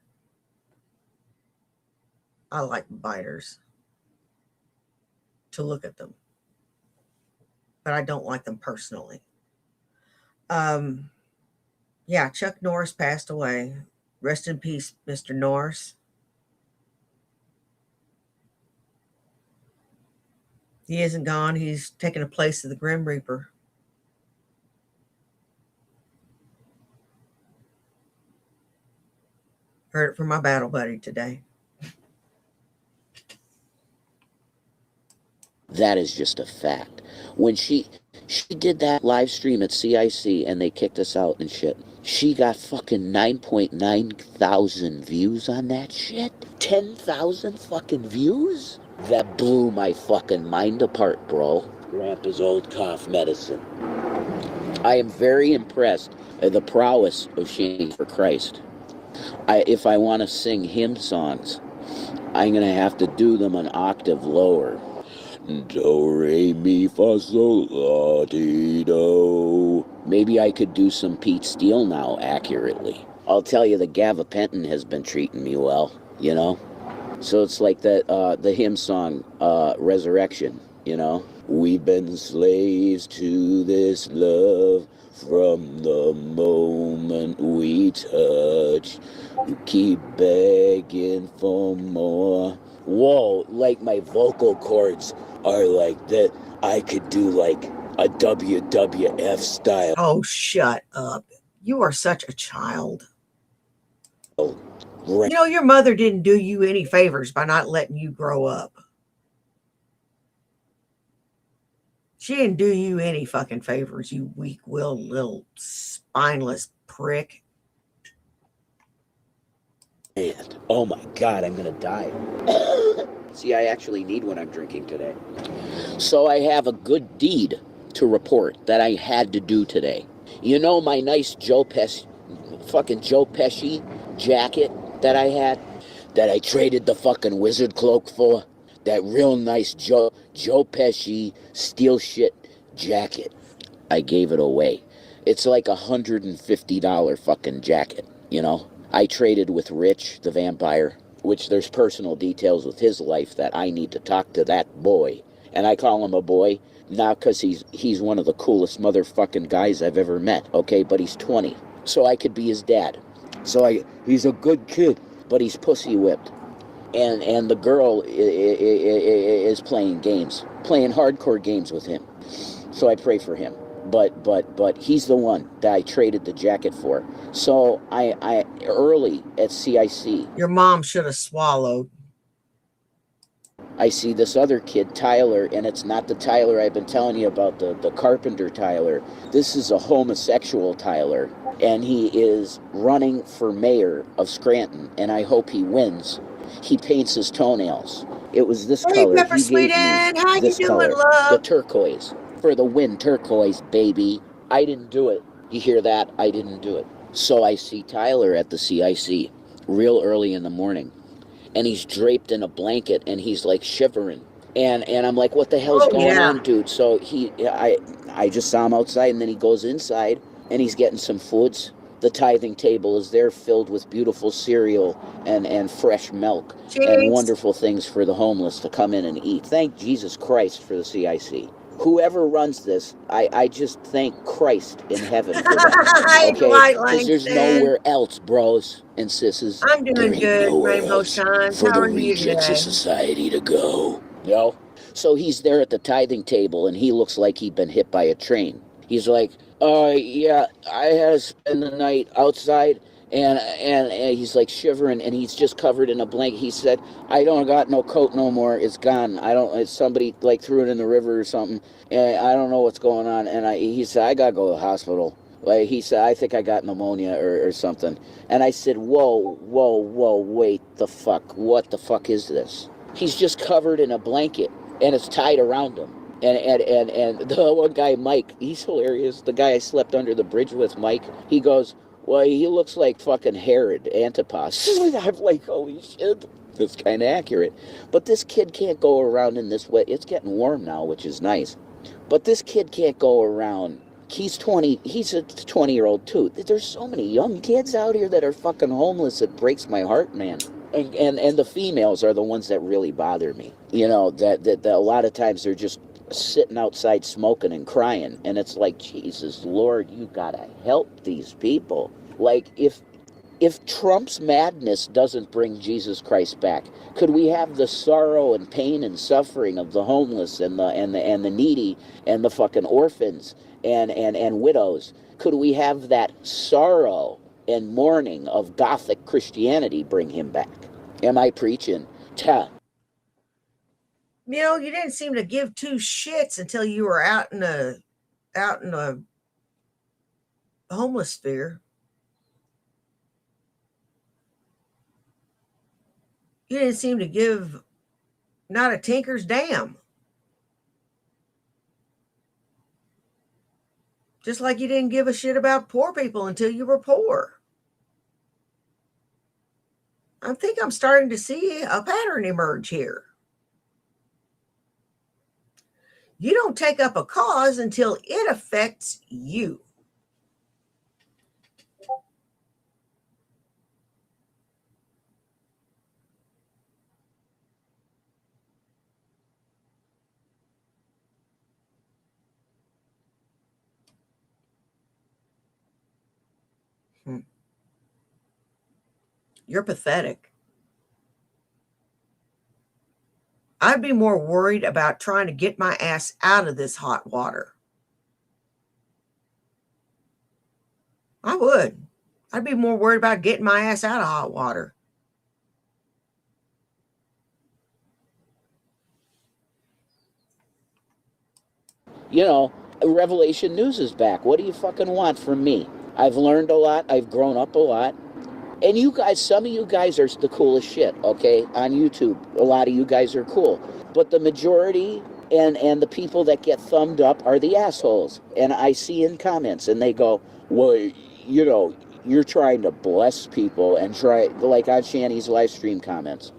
I like biters. To look at them. But I don't like them personally. Yeah, Chuck Norris passed away. Rest in peace, Mr. Norris. He isn't gone. He's taken a place of the Grim Reaper. Heard it from my battle buddy today. That is just a fact. When she did that live stream at CIC and they kicked us out and shit, she got fucking 9.9 thousand views on that shit. 10,000 fucking views? That blew my fucking mind apart, bro. Grandpa's old cough medicine. I am very impressed at the prowess of Shane for Christ. If I want to sing hymn songs, I'm going to have to do them an octave lower. Do, re, mi, fa, sol, la, ti, do. Maybe I could do some Pete Steele now accurately. I'll tell you, the gabapentin has been treating me well, you know? So it's like the hymn song, Resurrection, you know? We've been slaves to this love from the moment we touch. We keep begging for more. Whoa, like my vocal cords are like that. I could do like a WWF style. Oh, shut up. You are such a child. Oh, you know, your mother didn't do you any favors by not letting you grow up. She didn't do you any fucking favors, you weak-willed little spineless prick. And oh my God, I'm gonna die. See, I actually need what I'm drinking today. So I have a good deed to report that I had to do today. You know my nice fucking Joe Pesci jacket that I had? That I traded the fucking wizard cloak for? That real nice Joe Pesci steel shit jacket. I gave it away. It's like $150 fucking jacket, you know? I traded with Rich, the vampire, which there's personal details with his life that I need to talk to that boy. And I call him a boy, not because he's one of the coolest motherfucking guys I've ever met, okay? But he's 20, so I could be his dad. He's a good kid, but he's pussy whipped. And the girl is playing hardcore games with him. So I pray for him. But he's the one that I traded the jacket for. So I early at CIC. Your mom should have swallowed. I see this other kid, Tyler, and it's not the Tyler I've been telling you about, the carpenter Tyler. This is a homosexual Tyler, and he is running for mayor of Scranton, and I hope he wins. He paints his toenails. It was this color. Pepper He gave me How this you color, doing, love? the turquoise. For the win, turquoise, baby. I didn't do it. You hear that? I didn't do it. So I see Tyler at the CIC real early in the morning, and he's draped in a blanket, and he's like shivering. And I'm like, what the hell's going on, dude? So I just saw him outside, and then he goes inside, and he's getting some foods. The tithing table is there filled with beautiful cereal and fresh milk. Jeez. And wonderful things for the homeless to come in and eat. Thank Jesus Christ for the CIC. Whoever runs this, I just thank Christ in heaven for that. Okay? Because there's nowhere else, bros and sisses. I'm doing good, Rainbow Shines. For the rejects of society to go. Yo. So he's there at the tithing table, and he looks like he'd been hit by a train. He's like, yeah, I had to spend the night outside, and he's like shivering, and he's just covered in a blanket. He said, I don't got no coat no more. It's gone. Somebody like threw it in the river or something, and I don't know what's going on. And he said, I gotta go to the hospital. Like he said, I think I got pneumonia or something. And I said, whoa, wait the fuck. What the fuck is this? He's just covered in a blanket, and it's tied around him. And the one guy, Mike, he's hilarious. The guy I slept under the bridge with, Mike, he goes, well, he looks like fucking Herod Antipas. I'm like, holy shit. That's kind of accurate. But this kid can't go around in this way. It's getting warm now, which is nice. But this kid can't go around. He's 20. He's a 20-year-old, too. There's so many young kids out here that are fucking homeless. It breaks my heart, man. And the females are the ones that really bother me. You know, that a lot of times they're just sitting outside smoking and crying, and it's like, Jesus Lord, you gotta help these people. Like, if Trump's madness doesn't bring Jesus Christ back, could we have the sorrow and pain and suffering of the homeless and the needy and the fucking orphans and widows? Could we have that sorrow and mourning of Gothic Christianity bring him back? Am I preaching? You know, you didn't seem to give two shits until you were out in a homeless sphere. You didn't seem to give not a tinker's damn. Just like you didn't give a shit about poor people until you were poor. I think I'm starting to see a pattern emerge here. You don't take up a cause until it affects you. You're pathetic. I'd be more worried about trying to get my ass out of this hot water. I would. I'd be more worried about getting my ass out of hot water. You know, Revelation News is back. What do you fucking want from me? I've learned a lot. I've grown up a lot. And you guys, some of you guys are the coolest shit, okay? On YouTube, a lot of you guys are cool. But the majority and the people that get thumbed up are the assholes. And I see in comments, and they go, well, you know, you're trying to bless people and try, like on Shanny's live stream comments.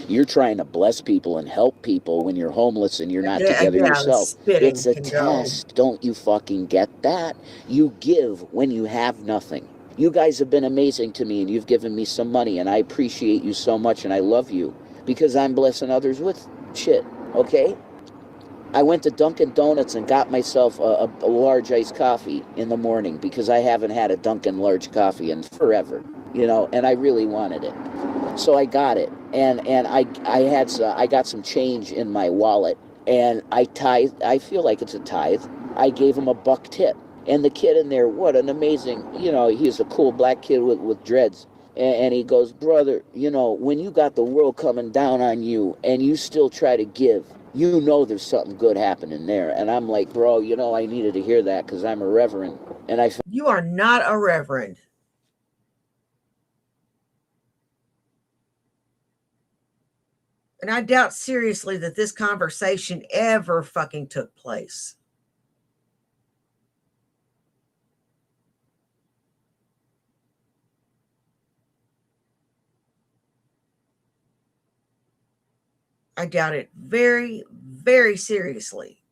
You're trying to bless people and help people when you're homeless and you're not together yourself. It's a test. Don't you fucking get that? You give when you have nothing. You guys have been amazing to me, and you've given me some money, and I appreciate you so much, and I love you because I'm blessing others with shit, okay? I went to Dunkin' Donuts and got myself a large iced coffee in the morning because I haven't had a Dunkin' large coffee in forever, you know, and I really wanted it. So I got it, and I got some change in my wallet, and I feel like it's a tithe. I gave him a buck tip. And the kid in there, what an amazing, you know, he's a cool black kid with dreads. And he goes, brother, you know, when you got the world coming down on you and you still try to give, you know there's something good happening there. And I'm like, bro, you know, I needed to hear that because I'm a reverend. And you are not a reverend. And I doubt seriously that this conversation ever fucking took place. I doubt it very, very seriously.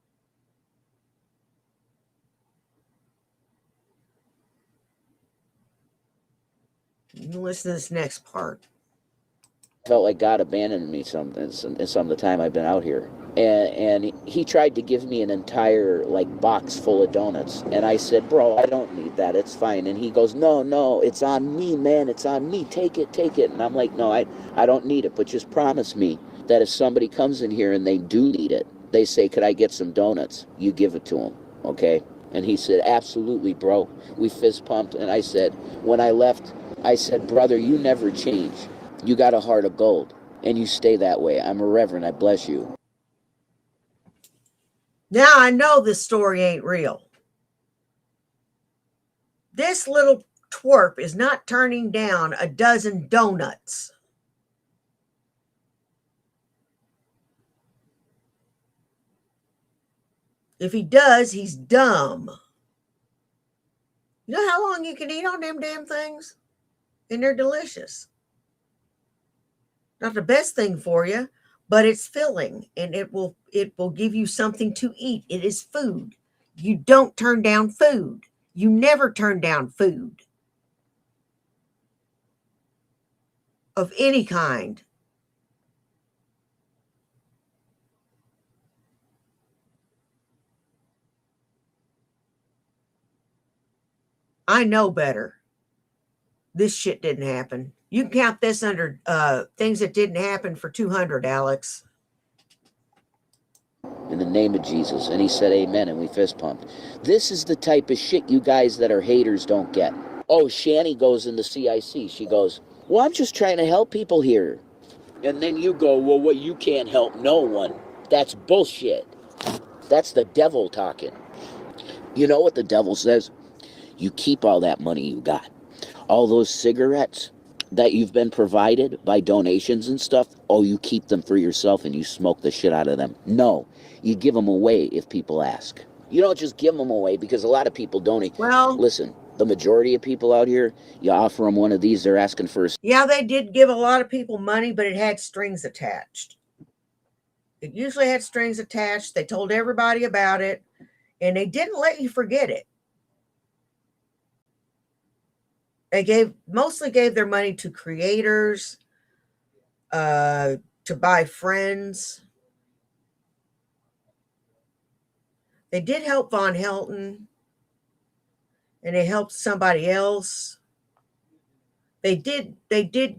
Listen to this next part. Felt like God abandoned me some of the time I've been out here. And he tried to give me an entire like box full of donuts. And I said, bro, I don't need that. It's fine. And he goes, no, it's on me, man. It's on me. Take it. And I'm like, no, I don't need it. But just promise me that if somebody comes in here and they do need it, they say, could I get some donuts? You give it to them, okay? And he said, absolutely, bro. We fist pumped. And I said, when I left, I said, brother, you never change. You got a heart of gold, and you stay that way. I'm a reverend. I bless you. Now I know this story ain't real. This little twerp is not turning down a dozen donuts. If he does, he's dumb. You know how long you can eat on them damn things? And they're delicious. Not the best thing for you, but it's filling, and it will give you something to eat. It is food. You don't turn down food. You never turn down food of any kind. I know better. This shit didn't happen. You can count this under things that didn't happen for 200, Alex. In the name of Jesus. And he said amen, and we fist pumped. This is the type of shit you guys that are haters don't get. Oh, Shanny goes in the CIC. She goes, well, I'm just trying to help people here. And then you go, well, what, you can't help no one. That's bullshit. That's the devil talking. You know what the devil says? You keep all that money you got. All those cigarettes that you've been provided by donations and stuff, oh, you keep them for yourself and you smoke the shit out of them. No, you give them away if people ask. You don't just give them away because a lot of people donate. Well, listen, the majority of people out here, you offer them one of these, they're asking for a... Yeah, they did give a lot of people money, but it had strings attached. It usually had strings attached. They told everybody about it, and they didn't let you forget it. They mostly gave their money to creators, to buy friends. They did help Von Helton, and they helped somebody else. They did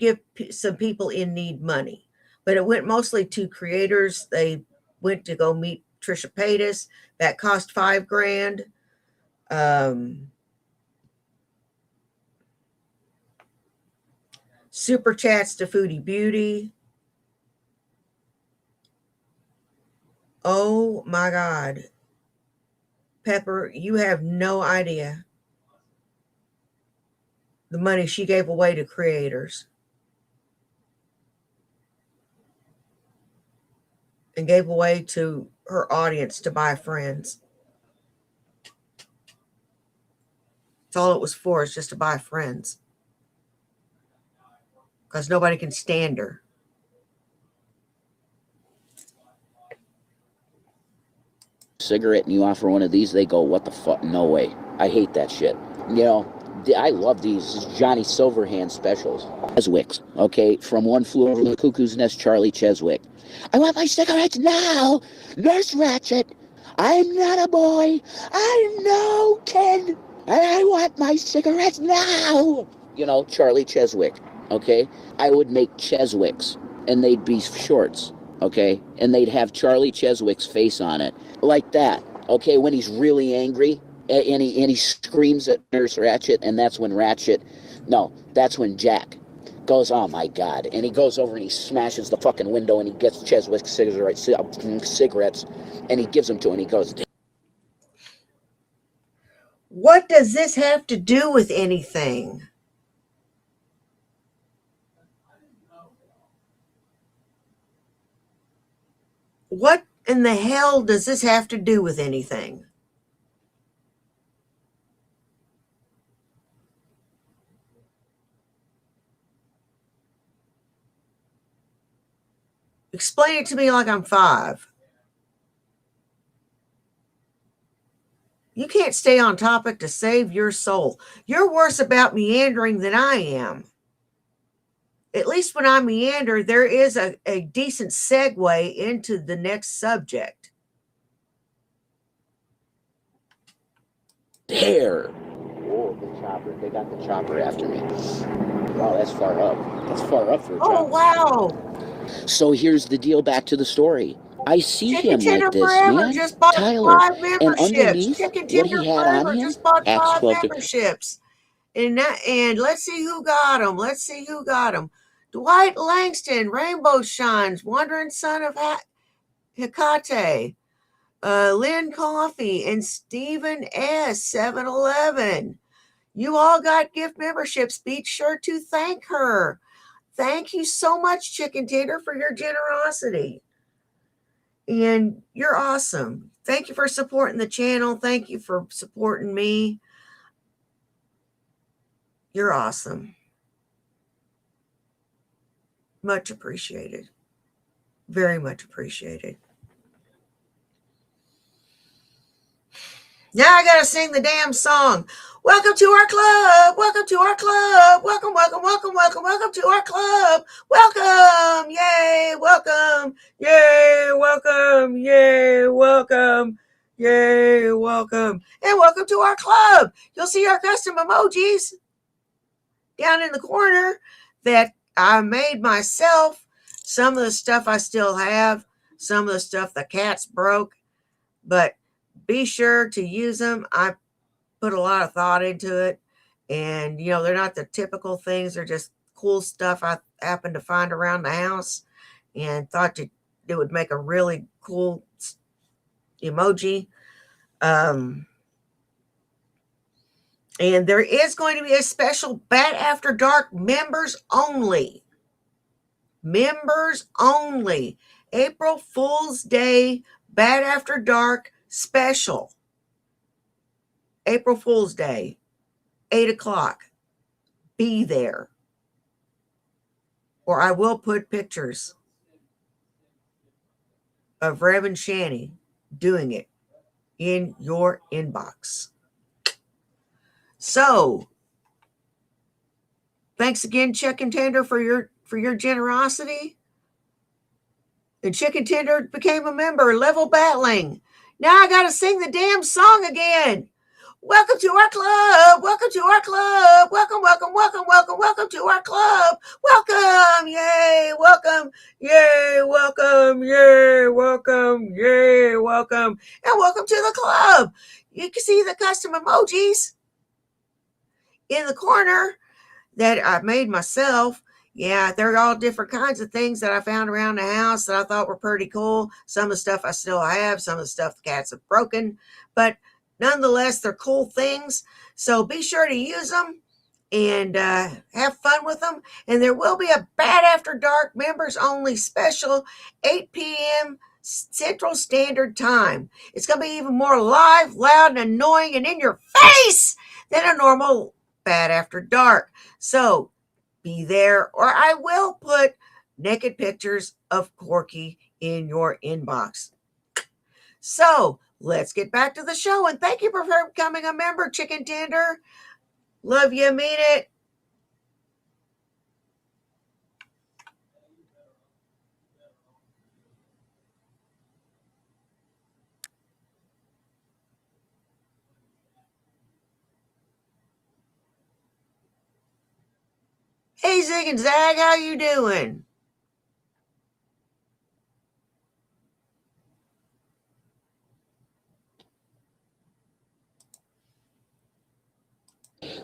give some people in need money, but it went mostly to creators. They went to go meet Trisha Paytas. That cost $5,000. Super chats to Foodie Beauty. Oh my God. Pepper, you have no idea the money she gave away to creators and gave away to her audience to buy friends. That's all it was for, is just to buy friends. Because nobody can stand her. Cigarette and you offer one of these, they go, what the fuck? No way. I hate that shit. You know, I love these Johnny Silverhand specials. Cheswick's, okay? From One Flew Over the Cuckoo's Nest, Charlie Cheswick. I want my cigarettes now! Nurse Ratchet! I'm not a boy! I'm no kid! And I want my cigarettes now! You know, Charlie Cheswick, okay? I would make Cheswicks, and they'd be shorts, okay? And they'd have Charlie Cheswick's face on it. Like that, okay? When he's really angry, and he screams at Nurse Ratchet, and that's when that's when Jack goes, oh my God, and he goes over and he smashes the fucking window and he gets Cheswick's cigarettes and he gives them to him and he goes, what does this have to do with anything? What in the hell does this have to do with anything? Explain it to me like I'm 5. You can't stay on topic to save your soul. You're worse about meandering than I am. At least when I meander, there is a decent segue into the next subject. There. Oh, the chopper. They got the chopper after me. Wow, that's far up. That's far up for a chopper. Oh, wow. So here's the deal, back to the story. I see Chicken him like this, Forever man. just bought Tyler. 5 And memberships. underneath, Chicken what he had Forever on him, just bought Axe 5 12 memberships. And let's see who got them. Let's see who got them. Dwight Langston, Rainbow Shines, Wandering Son of Hecate, Lynn Coffee, and Stephen S. 711. You all got gift memberships. Be sure to thank her. Thank you so much, Chicken Tender, for your generosity. And you're awesome. Thank you for supporting the channel. Thank you for supporting me. You're awesome. Much appreciated. Very much appreciated. Now I gotta sing the damn song. Welcome to our club. Welcome to our club. Welcome, welcome, welcome, welcome, welcome to our club. Welcome. Yay, welcome. Yay, welcome. Yay, welcome. Yay, welcome. And welcome to our club. You'll see our custom emojis down in the corner that I made myself. Some of the stuff I still have. Some of the stuff the cats broke. But be sure to use them. I put a lot of thought into it. And, you know, they're not the typical things. They're just cool stuff I happened to find around the house and thought it would make a really cool emoji. And there is going to be a special Bat After Dark members only. Members only. April Fool's Day Bat After Dark special. April Fool's Day, 8 o'clock. Be there. Or I will put pictures of Rev and Shanny doing it in your inbox. So, thanks again, Chicken Tender, for your generosity. And Chicken Tender became a member, level battling. Now I got to sing the damn song again. Welcome to our club. Welcome to our club. Welcome, welcome, welcome, welcome, welcome to our club. Welcome. Yay, welcome. Yay, welcome. Yay, welcome. Yay, welcome. And welcome to the club. You can see the custom emojis in the corner that I made myself. Yeah, they're all different kinds of things that I found around the house that I thought were pretty cool. Some of the stuff I still have, some of the stuff the cats have broken, but nonetheless, they're cool things. So be sure to use them and have fun with them. And there will be a Bad After Dark members only special, 8 p.m. Central Standard Time. It's going to be even more live, loud, and annoying and in your face than a normal Bad After Dark. So be there, or I will put naked pictures of Corky in your inbox. So let's get back to the show, and thank you for becoming a member, Chicken Tender. Love you, mean it. Hey, Zig and Zag, how you doing?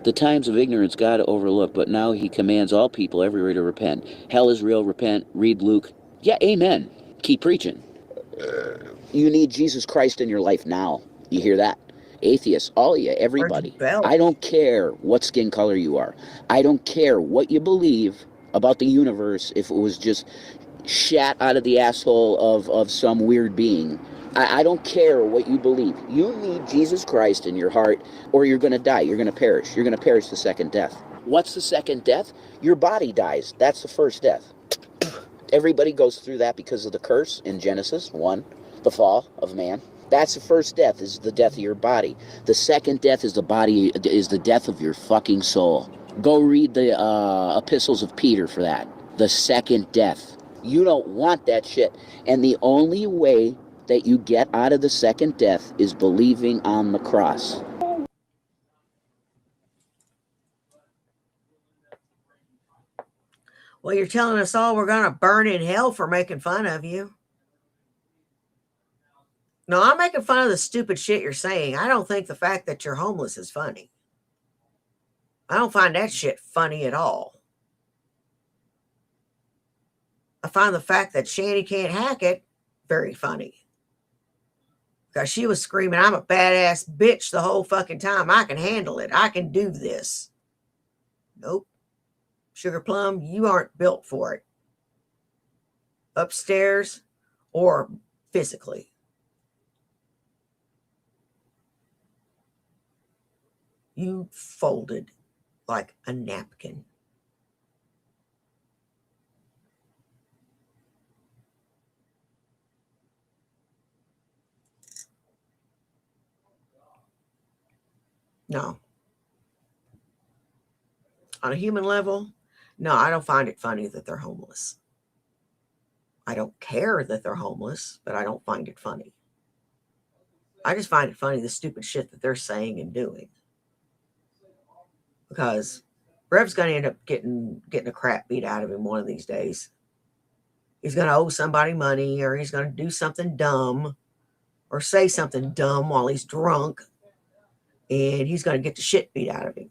The times of ignorance God overlooked, but now he commands all people everywhere to repent. Hell is real, repent, read Luke. Yeah, amen. Keep preaching. You need Jesus Christ in your life now. You hear that? Atheists, all of you, everybody. I don't care what skin color you are. I don't care what you believe about the universe if it was just shat out of the asshole of some weird being. I don't care what you believe. You need Jesus Christ in your heart, or you're going to die. You're going to perish. You're going to perish the second death. What's the second death? Your body dies. That's the first death. Everybody goes through that because of the curse in Genesis 1, the fall of man. That's the first death, is the death of your body. The second death is the death of your fucking soul. Go read the epistles of Peter for that. The second death. You don't want that shit. And the only way that you get out of the second death is believing on the cross. Well, you're telling us all we're going to burn in hell for making fun of you. No, I'm making fun of the stupid shit you're saying. I don't think the fact that you're homeless is funny. I don't find that shit funny at all. I find the fact that Shanny can't hack it very funny. Because she was screaming, I'm a badass bitch the whole fucking time. I can handle it. I can do this. Nope. Sugar Plum, you aren't built for it. Upstairs or physically. You folded like a napkin. No. On a human level, no, I don't find it funny that they're homeless. I don't care that they're homeless, but I don't find it funny. I just find it funny the stupid shit that they're saying and doing. Because Rev's going to end up getting the crap beat out of him one of these days. He's going to owe somebody money, or he's going to do something dumb or say something dumb while he's drunk, and he's going to get the shit beat out of him.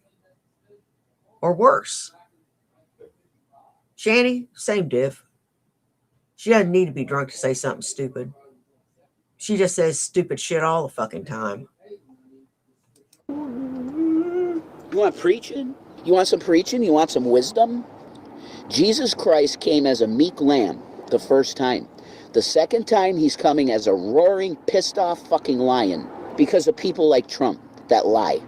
Or worse. Shanny, same diff. She doesn't need to be drunk to say something stupid. She just says stupid shit all the fucking time. You want preaching? You want some preaching? You want some wisdom? Jesus Christ came as a meek lamb the first time. The second time, he's coming as a roaring, pissed off fucking lion because of people like Trump that lie.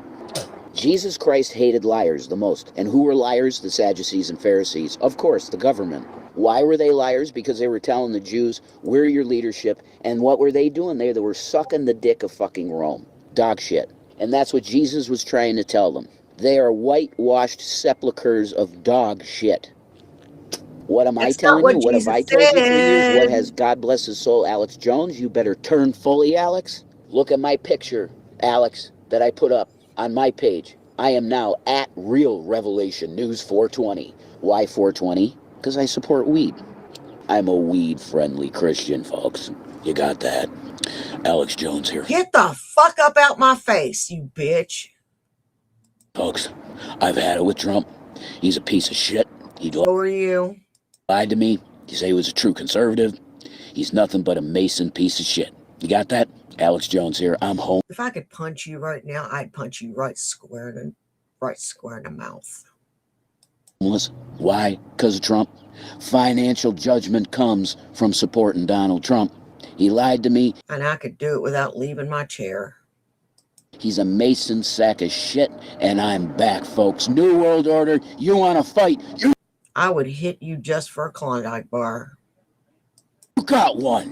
Jesus Christ hated liars the most. And who were liars? The Sadducees and Pharisees. Of course, the government. Why were they liars? Because they were telling the Jews, we're your leadership. And what were they doing? They were sucking the dick of fucking Rome. Dog shit. And that's what Jesus was trying to tell them. They are whitewashed sepulchres of dog shit. What am I telling you? What have I told you for years? What has, God bless his soul, Alex Jones? You better turn fully, Alex. Look at my picture, Alex, that I put up on my page. I am now at Real Revelation News 420. Why 420? Because I support weed. I'm a weed-friendly Christian, folks. You got that? Alex Jones here. Get the fuck up out my face, you bitch. Folks, I've had it with Trump. He's a piece of shit. Who are you? Lied to me. You say he was a true conservative. He's nothing but a Mason piece of shit. You got that? Alex Jones here. I'm home. If I could punch you right now, I'd punch you right square in the mouth. Why? Because of Trump. Financial judgment comes from supporting Donald Trump. He lied to me. And I could do it without leaving my chair. He's a Mason sack of shit, and I'm back, folks. New World Order. You want to fight? I would hit you just for a Klondike bar. You got one.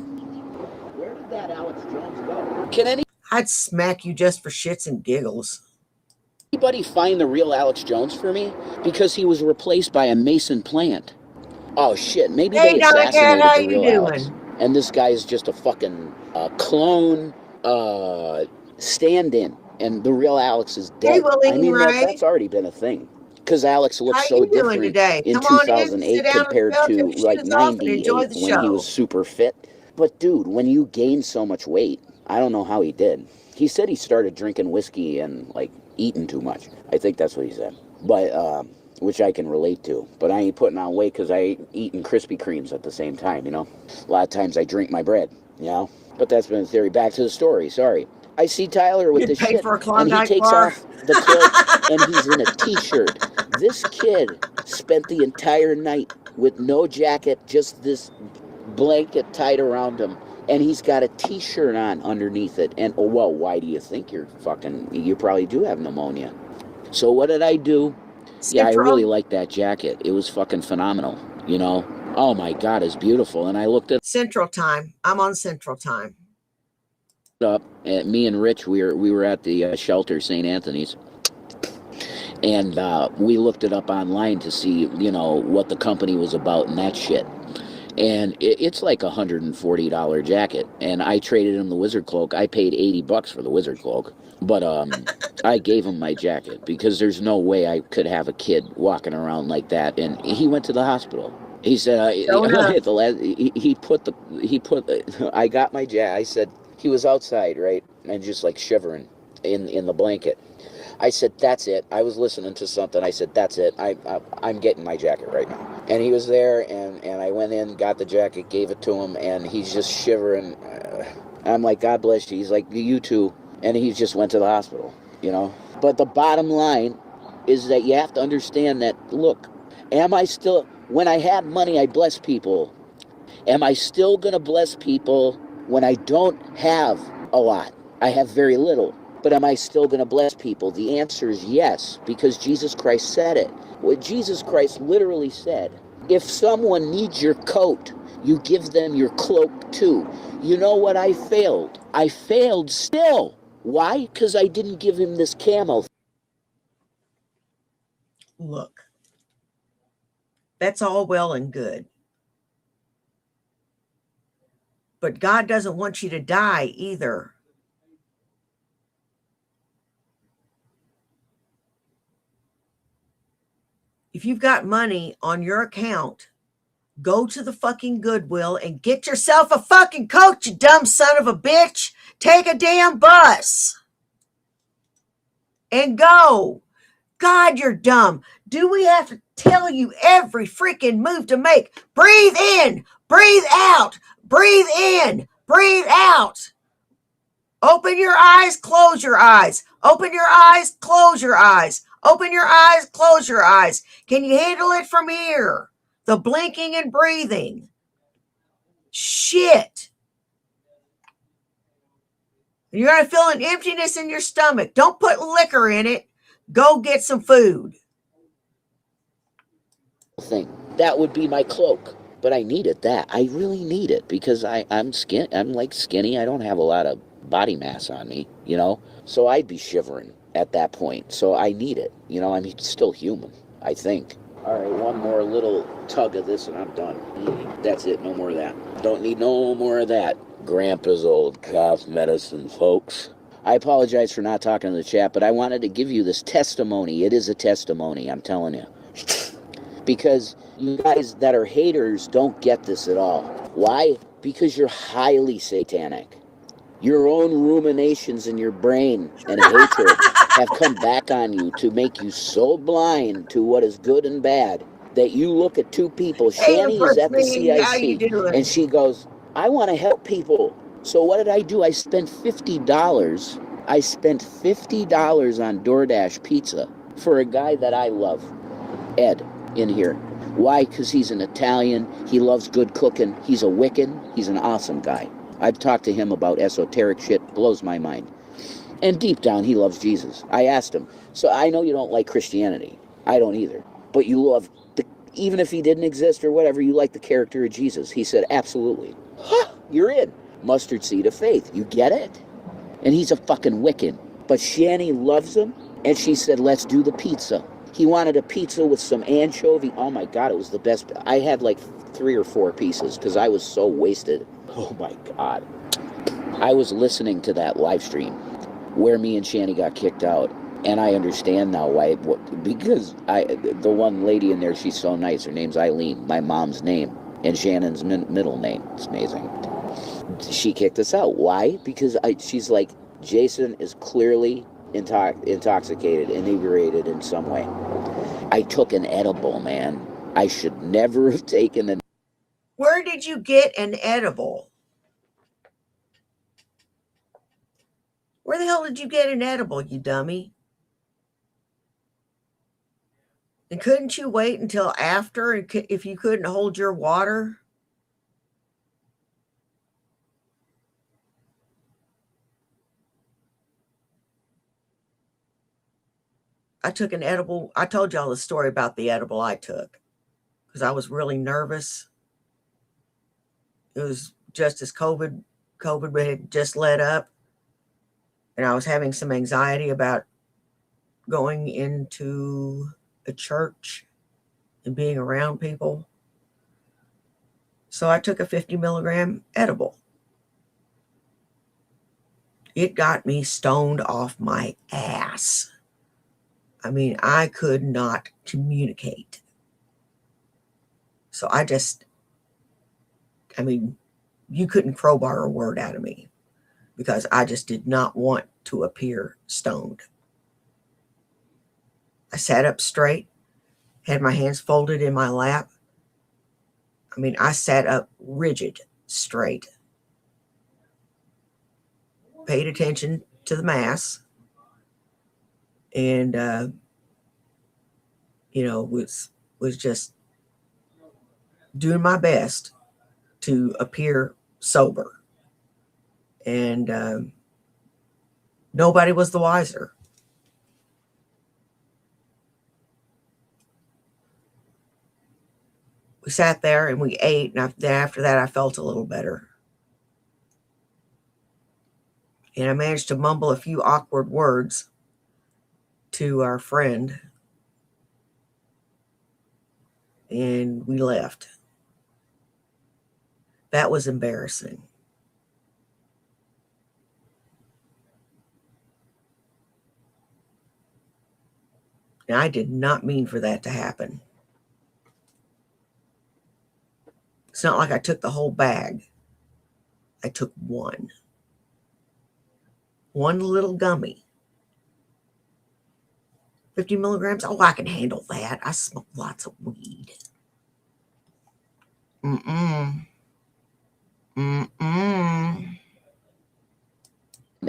Where did that Alex Jones go? I'd smack you just for shits and giggles. Anybody find the real Alex Jones for me? Because he was replaced by a Mason plant. Oh shit, maybe they assassinated the real Alex. And this guy is just a fucking clone stand-in. And the real Alex is dead. Hey, Willie, I mean, that's already been a thing. Because Alex looks so different in 2008 compared to like 98 when he was super fit. But dude, when you gain so much weight, I don't know how he did. He said he started drinking whiskey and like eating too much. I think that's what he said. But which I can relate to. But I ain't putting on weight because I ain't eating Krispy Kremes at the same time, you know. A lot of times I drink my bread, you know. But that's been a theory. Back to the story. Sorry. I see Tyler with the shit, and he takes off the cloak, and he's in a t-shirt. This kid spent the entire night with no jacket, just this blanket tied around him, and he's got a t-shirt on underneath it. And, oh, well, why do you think you probably do have pneumonia? So what did I do? Yeah, I really like that jacket. It was fucking phenomenal, you know. Oh, my God, it's beautiful. And I looked at Central Time. I'm on Central Time. Up, me and Rich, we were at the shelter, St. Anthony's, and we looked it up online to see, you know, what the company was about and that shit. And it's like $140 jacket, and I traded him the Wizard Cloak. I paid $80 for the Wizard Cloak, but I gave him my jacket because there's no way I could have a kid walking around like that. And he went to the hospital. He said at the last I got my jacket. I said, he was outside, right, and just like shivering in the blanket. I said, that's it. I was listening to something. I said, that's it. I'm getting my jacket right now. And he was there, and I went in, got the jacket, gave it to him, and he's just shivering. I'm like, God bless you. He's like, you too. And he just went to the hospital, you know. But the bottom line is that you have to understand that, look, when I had money, I blessed people. Am I still going to bless people when I don't have a lot? I have very little. But am I still going to bless people? The answer is yes, because Jesus Christ said it. What Jesus Christ literally said, if someone needs your coat, you give them your cloak too. You know what? I failed. I failed still. Why? Because I didn't give him this camo. Look, that's all well and good. But God doesn't want you to die either. If you've got money on your account, go to the fucking Goodwill and get yourself a fucking coat, you dumb son of a bitch. Take a damn bus and go. God, you're dumb. Do we have to tell you every freaking move to make? Breathe in, breathe out, breathe in, breathe out. Open your eyes, close your eyes. Open your eyes, close your eyes. Open your eyes, close your eyes. Can you handle it from here? The blinking and breathing. Shit. You're going to feel an emptiness in your stomach. Don't put liquor in it. Go get some food. That would be my cloak. But I needed that. I really need it because I'm like skinny. I don't have a lot of body mass on me, you know? So I'd be shivering at that point. So I need it. You know, I'm still human, I think. All right, one more little tug of this and I'm done. That's it. No more of that. Don't need no more of that. Grandpa's old cough medicine, folks. I apologize for not talking to the chat, but I wanted to give you this testimony. It is a testimony, I'm telling you. Because you guys that are haters don't get this at all. Why? Because you're highly satanic. Your own ruminations in your brain and hatred have come back on you to make you so blind to what is good and bad that you look at two people. Shani is at the CIC, and she goes, I want to help people. So what did I do? I spent $50. I spent $50 on DoorDash pizza for a guy that I love, Ed. in here. Why? Because he's an Italian. He loves good cooking. He's a Wiccan. He's an awesome guy. I've talked to him about esoteric shit. Blows my mind. And deep down, he loves Jesus. I asked him, so I know you don't like Christianity. I don't either. But you love, even if he didn't exist or whatever, you like the character of Jesus. He said, absolutely. Huh, you're in. Mustard seed of faith. You get it? And he's a fucking Wiccan. But Shani loves him, and she said, let's do the pizza. He wanted a pizza with some anchovy. Oh my God, it was the best. I had like 3 or 4 pieces because I was so wasted. Oh my God. I was listening to that live stream where me and Shani got kicked out. And I understand now why, because the one lady in there, she's so nice. Her name's Eileen, my mom's name, and Shannon's middle name. It's amazing. She kicked us out. Why? Because she's like, Jason is clearly intoxicated, inebriated in some way. I took an edible, man. I should never have taken an. Where did you get an edible? Where the hell did you get an edible, you dummy? And couldn't you wait until after if you couldn't hold your water? I took an edible. I told y'all the story about the edible I took because I was really nervous. It was just as COVID had just let up, and I was having some anxiety about going into a church and being around people. So I took a 50 milligram edible. It got me stoned off my ass. I mean, I could not communicate. So you couldn't crowbar a word out of me because I just did not want to appear stoned. I sat up straight, had my hands folded in my lap. I mean, I sat up rigid, straight, paid attention to the mass, and, was just doing my best to appear sober. And nobody was the wiser. We sat there and we ate, and after that I felt a little better. And I managed to mumble a few awkward words to our friend, and we left. That was embarrassing. And I did not mean for that to happen. It's not like I took the whole bag. I took one little gummy. 50 milligrams. Oh, I can handle that. I smoke lots of weed.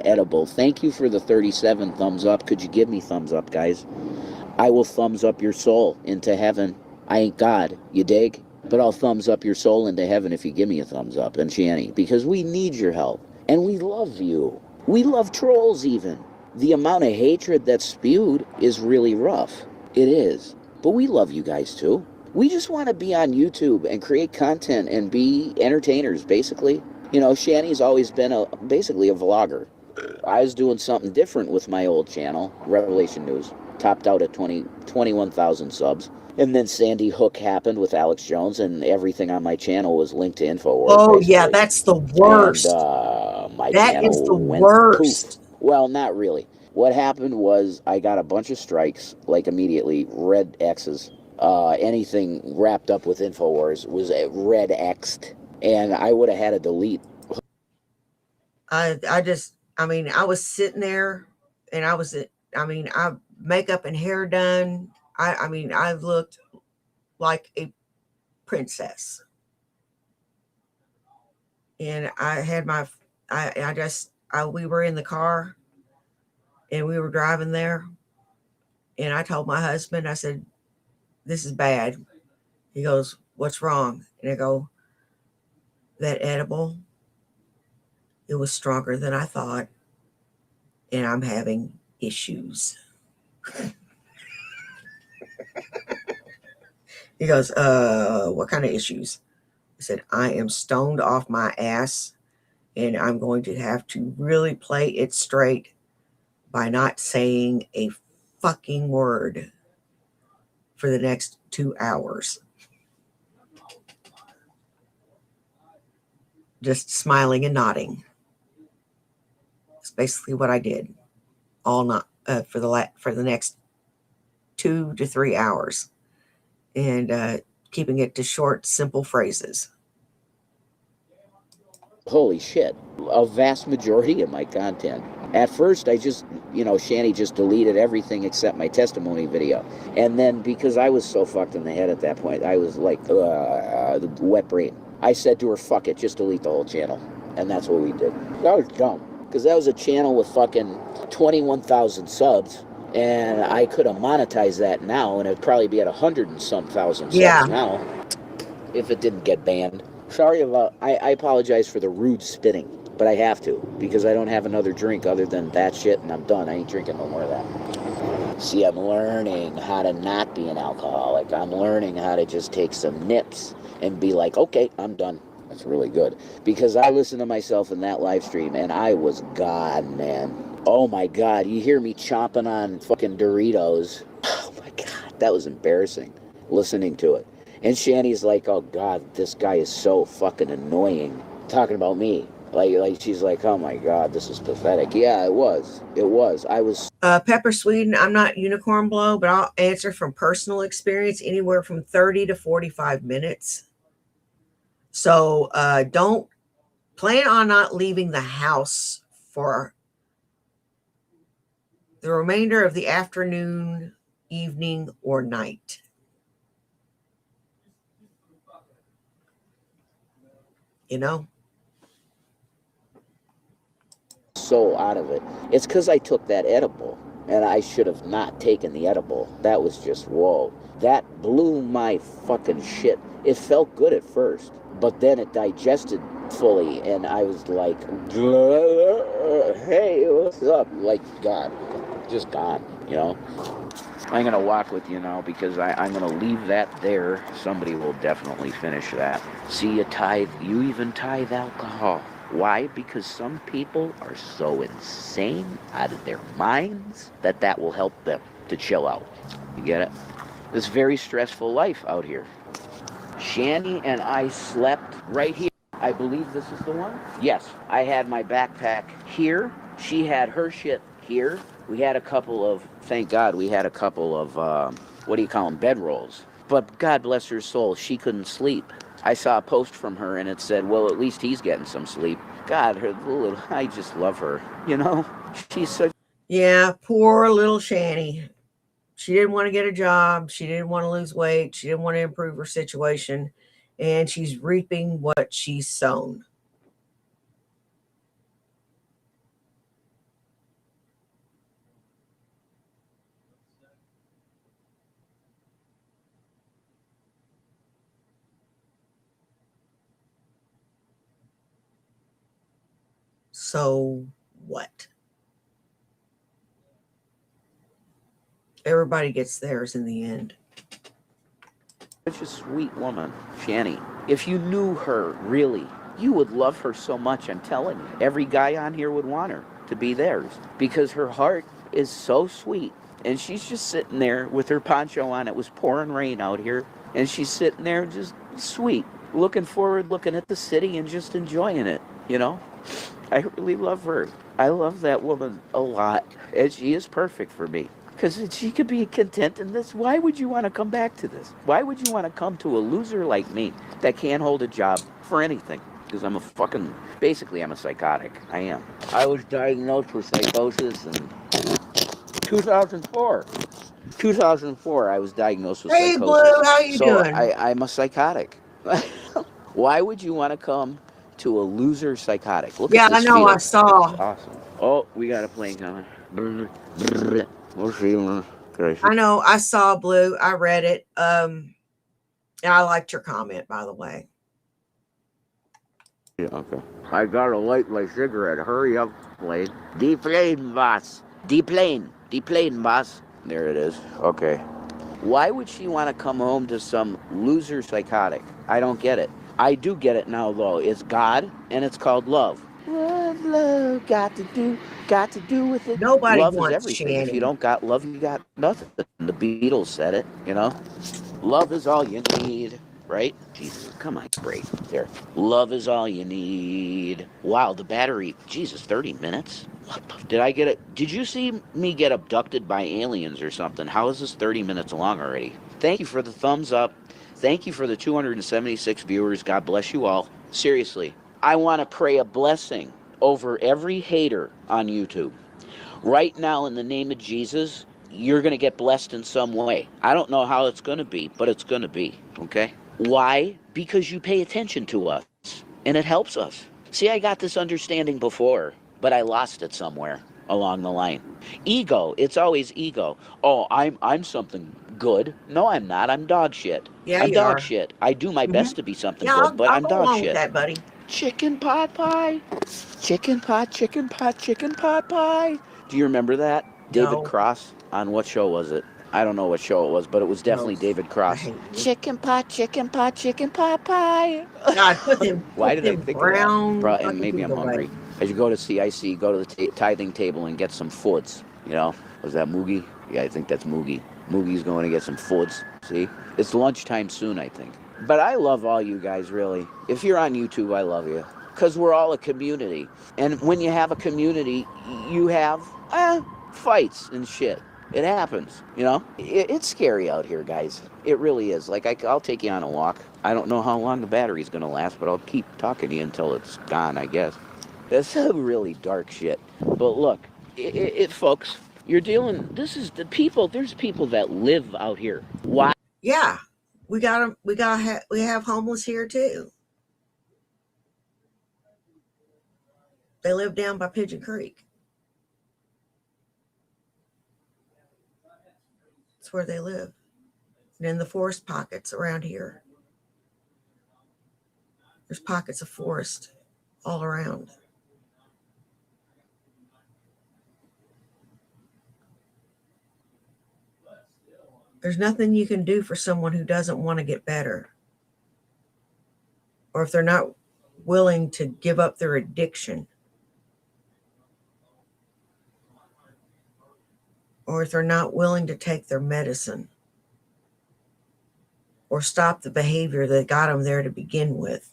Edible. Thank you for the 37 thumbs up. Could you give me thumbs up, guys? I will thumbs up your soul into heaven. I ain't God, you dig? But I'll thumbs up your soul into heaven if you give me a thumbs up. And Shani, because we need your help. And we love you. We love trolls even. The amount of hatred that's spewed is really rough. It is. But we love you guys too. We just want to be on YouTube and create content and be entertainers, basically. You know, Shani's always been basically a vlogger. I was doing something different with my old channel, Revelation News. Topped out at 21,000 subs. And then Sandy Hook happened with Alex Jones, and everything on my channel was linked to InfoWars. Oh, basically. Yeah, that's the worst. And my that channel is the went worst. Poof. Well, not really. What happened was I got a bunch of strikes, like immediately, red X's. Anything wrapped up with InfoWars was red X'd, and I would have had to delete. I was sitting there, and I makeup and hair done. I looked like a princess. And I had we were in the car and we were driving there. And I told my husband, I said, this is bad. He goes, what's wrong? And I go, that edible, it was stronger than I thought, and I'm having issues. He goes, what kind of issues? I said, I am stoned off my ass, and I'm going to have to really play it straight by not saying a fucking word for the next 2 hours. Just smiling and nodding. That's basically what I did all night for the next 2 to 3 hours, and keeping it to short, simple phrases. Holy shit. A vast majority of my content. At first, I just, Shanny just deleted everything except my testimony video. And then, because I was so fucked in the head at that point, I was like, wet brain. I said to her, fuck it, just delete the whole channel. And that's what we did. That was dumb. Because that was a channel with fucking 21,000 subs. And I could have monetized that now, and it'd probably be at 100 and some thousand subs now. If it didn't get banned. Sorry about, I apologize for the rude spitting, but I have to, because I don't have another drink other than that shit, and I'm done. I ain't drinking no more of that. See, I'm learning how to not be an alcoholic. I'm learning how to just take some nips and be like, okay, I'm done. That's really good. Because I listened to myself in that live stream, and I was God, man. Oh my God, you hear me chomping on fucking Doritos. Oh my God, that was embarrassing, listening to it. And Shanny's like, oh God, this guy is so fucking annoying. Talking about me. Like she's like, oh my God, this is pathetic. Yeah, it was. It was. I was. Pepper Sweden, I'm not unicorn blow, but I'll answer from personal experience, anywhere from 30 to 45 minutes. So don't plan on not leaving the house for the remainder of the afternoon, evening, or night. So out of it. It's because I took that edible, and I should have not taken the edible. That was just, whoa. That blew my fucking shit. It felt good at first, but then it digested fully, and I was like, hey, what's up? Like, God, just gone, I'm going to walk with you now, because I'm going to leave that there. Somebody will definitely finish that. See, you even tithe alcohol. Why? Because some people are so insane out of their minds that will help them to chill out. You get it? This very stressful life out here. Shanny and I slept right here. I believe this is the one? Yes. I had my backpack here. She had her shit here. We had a couple of, thank God, what do you call them, bedrolls. But God bless her soul, she couldn't sleep. I saw a post from her, and it said, well, at least he's getting some sleep. God, I just love her, She's such... Yeah, poor little Shanny. She didn't want to get a job. She didn't want to lose weight. She didn't want to improve her situation. And she's reaping what she's sown. So what? Everybody gets theirs in the end. Such a sweet woman, Shanny. If you knew her, really, you would love her so much, I'm telling you. Every guy on here would want her to be theirs, because her heart is so sweet. And she's just sitting there with her poncho on. It was pouring rain out here. And she's sitting there just sweet, looking forward, looking at the city and just enjoying it, I really love her. I love that woman a lot. And she is perfect for me. Because she could be content in this. Why would you want to come back to this? Why would you want to come to a loser like me that can't hold a job for anything? Because basically I'm a psychotic. I am. I was diagnosed with psychosis in 2004. 2004, I was diagnosed with psychosis. Hey, Blue, how you doing? I'm a psychotic. Why would you want to come to a loser psychotic? Look at this I know, field. I saw. It's awesome. Oh, we got a plane coming. We're feeling. Okay. I know. I saw Blue. I read it. And I liked your comment, by the way. Yeah, okay. I gotta light my cigarette. Hurry up, Blade. Deplane, boss. Deplane. Deplane, boss. There it is. Okay. Why would she want to come home to some loser psychotic? I don't get it. I do get it now, though. It's God, and it's called love. What love got to do with it? Nobody Love is wants everything. If you Shanny. don't got love, you got nothing. The Beatles said it, you know? Love is all you need, right? Jesus, come on, break there. Love is all you need. Wow, the battery, Jesus, 30 minutes? Did I get it? Did you see me get abducted by aliens or something? How is this 30 minutes long already? Thank you for the thumbs up. Thank you for the 276 viewers. God bless you all. Seriously, I want to pray a blessing over every hater on YouTube. Right now, in the name of Jesus, you're going to get blessed in some way. I don't know how it's going to be, but it's going to be, okay? Why? Because you pay attention to us, and it helps us. See, I got this understanding before, but I lost it somewhere along the line. Ego, it's always ego. Oh, I'm something good. No, I'm not. I'm dog shit. Yeah, I'm you dog are. shit. I do my best to be something Yeah, good, but I'll I'm go dog along with shit. that, buddy. Chicken pot pie. Chicken pot, chicken pot, chicken pot pie. Do you remember that? David No. Cross? On what show was it? I don't know what show it was, but it was definitely David I Cross. hate you. Chicken pot, chicken pot, chicken pot pie. God, Why put did I them think of that? brown And fucking maybe teeth I'm away. hungry. As you go to CIC, go to the tithing table and get some foods. You know, was that Moogie? Yeah, I think that's Moogie. Moogie's going to get some foods. See? It's lunchtime soon, I think. But I love all you guys, really. If you're on YouTube, I love you. Because we're all a community. And when you have a community, you have fights and shit. It happens, you know? It's scary out here, guys. It really is. Like, I'll take you on a walk. I don't know how long the battery's going to last, but I'll keep talking to you until it's gone, I guess. That's some really dark shit. But look, folks, you're dealing, this is the people, there's people that live out here. Why? Yeah, we got them. We have homeless here too. They live down by Pigeon Creek. That's where they live. And in the forest pockets around here. There's pockets of forest all around. There's nothing you can do for someone who doesn't want to get better. Or if they're not willing to give up their addiction. Or if they're not willing to take their medicine. Or stop the behavior that got them there to begin with.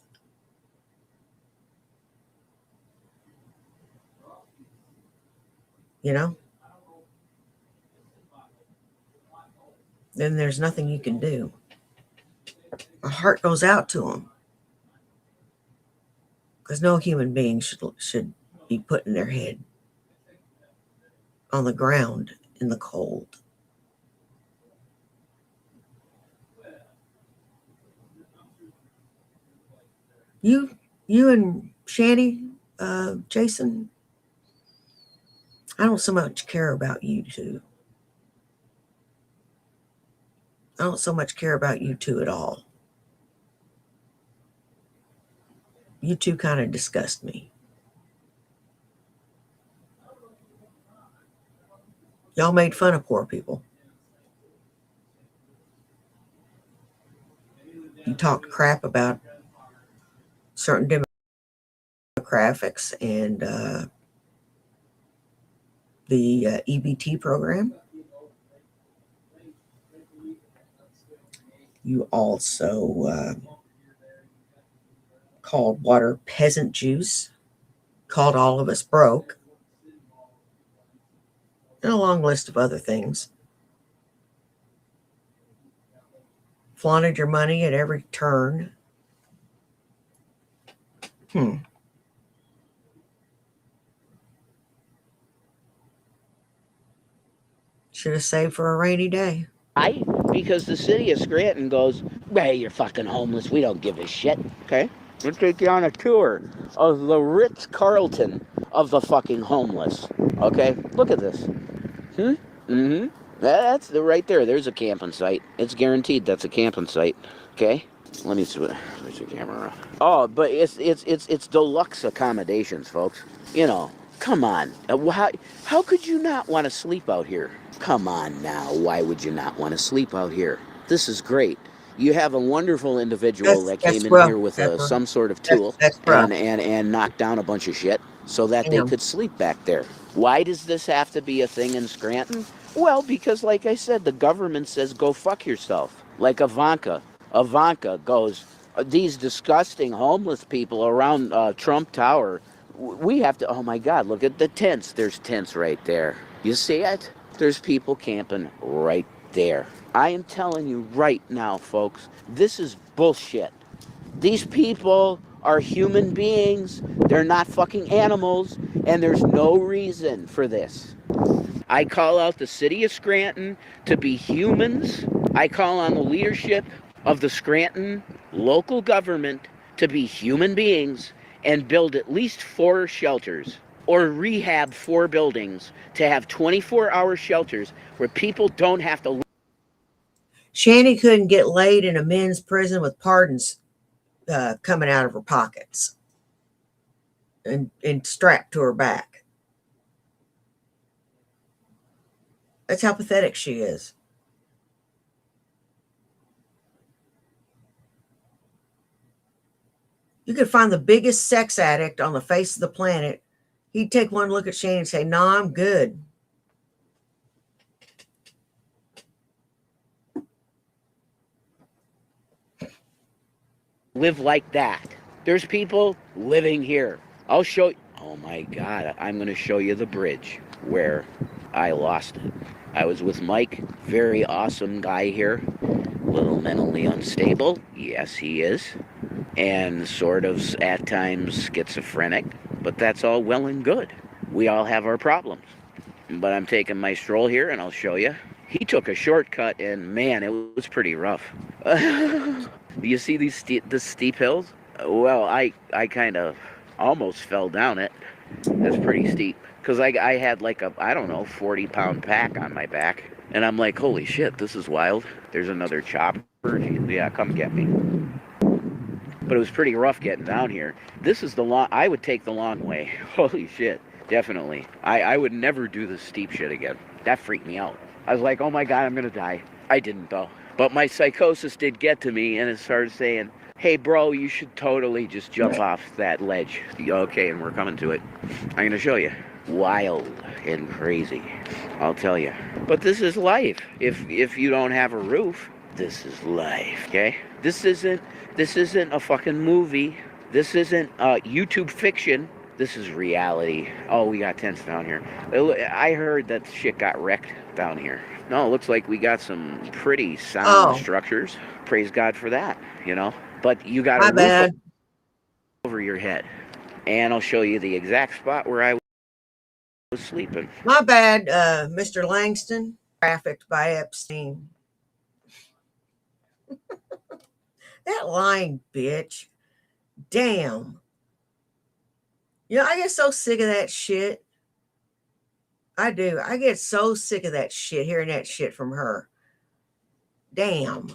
You know? Then there's nothing you can do. My heart goes out to them. Because no human being should be putting their head on the ground in the cold. You and Shanny, Jason, I don't so much care about you two. I don't so much care about you two at all. You two kind of disgust me. Y'all made fun of poor people. You talked crap about certain demographics and the EBT program. You also called water peasant juice, called all of us broke, and a long list of other things. Flaunted your money at every turn. Should have saved for a rainy day. Why? Because the city of Scranton goes, hey, you're fucking homeless. We don't give a shit. Okay? We'll take you on a tour of the Ritz-Carlton of the fucking homeless. Okay? Look at this. Mm-hmm. That's right there. There's a camping site. It's guaranteed that's a camping site. Okay? Let me see what. Where's the camera? Oh, but it's deluxe accommodations, folks. You know, come on. How could you not want to sleep out here? Come on now. Why would you not want to sleep out here? This is great. You have a wonderful individual that came That's in rough, here with Pepper. some sort of tool That's rough. and knocked down a bunch of shit so that they Damn. could sleep back there. Why does this have to be a thing in Scranton? Well, because like I said, the government says go fuck yourself. Like Ivanka. Ivanka goes, these disgusting homeless people around Trump Tower, we have to, oh my God, look at the tents. There's tents right there. You see it? There's people camping right there. I am telling you right now, folks, this is bullshit. These people are human beings. They're not fucking animals, and there's no reason for this. I call out the city of Scranton to be humans. I call on the leadership of the Scranton local government to be human beings and build at least 4 shelters or rehab 4 buildings to have 24-hour shelters where people don't have to. Shanny couldn't get laid in a men's prison with pardons coming out of her pockets and strapped to her back. That's how pathetic she is. You could find the biggest sex addict on the face of the planet. He'd take one look at Shanny and say, "Nah, I'm good." Live like that. There's people living here. I'll show you. Oh my God, I'm going to show you the bridge where I lost it. I was with Mike, very awesome guy here, a little mentally unstable. Yes, he is. And sort of at times schizophrenic, but that's all well and good. We all have our problems. But I'm taking my stroll here and I'll show you. He took a shortcut and man, it was pretty rough. Do you see the steep hills? Well, I kind of almost fell down it. That's pretty steep. Because I had like a, I don't know, 40-pound pack on my back. And I'm like, holy shit, this is wild. There's another chopper. Yeah, come get me. But it was pretty rough getting down here. This is I would take the long way. Holy shit, definitely. I would never do the steep shit again. That freaked me out. I was like, oh my God, I'm gonna die. I didn't though. But my psychosis did get to me and it started saying, hey bro, you should totally just jump off that ledge. Okay, and we're coming to it. I'm gonna show you. Wild and crazy, I'll tell you. But this is life. If you don't have a roof, this is life, okay? This isn't a fucking movie. This isn't YouTube fiction. This is reality. Oh, we got tents down here. I heard that shit got wrecked down here. No, it looks like we got some pretty sound structures. Praise God for that, you know. But you got a roof over your head. And I'll show you the exact spot where I was sleeping. My bad, Mr. Langston. Trafficked by Epstein. That lying bitch. Damn. You know, I get so sick of that shit. I do. I get so sick of that shit, hearing that shit from her. Damn.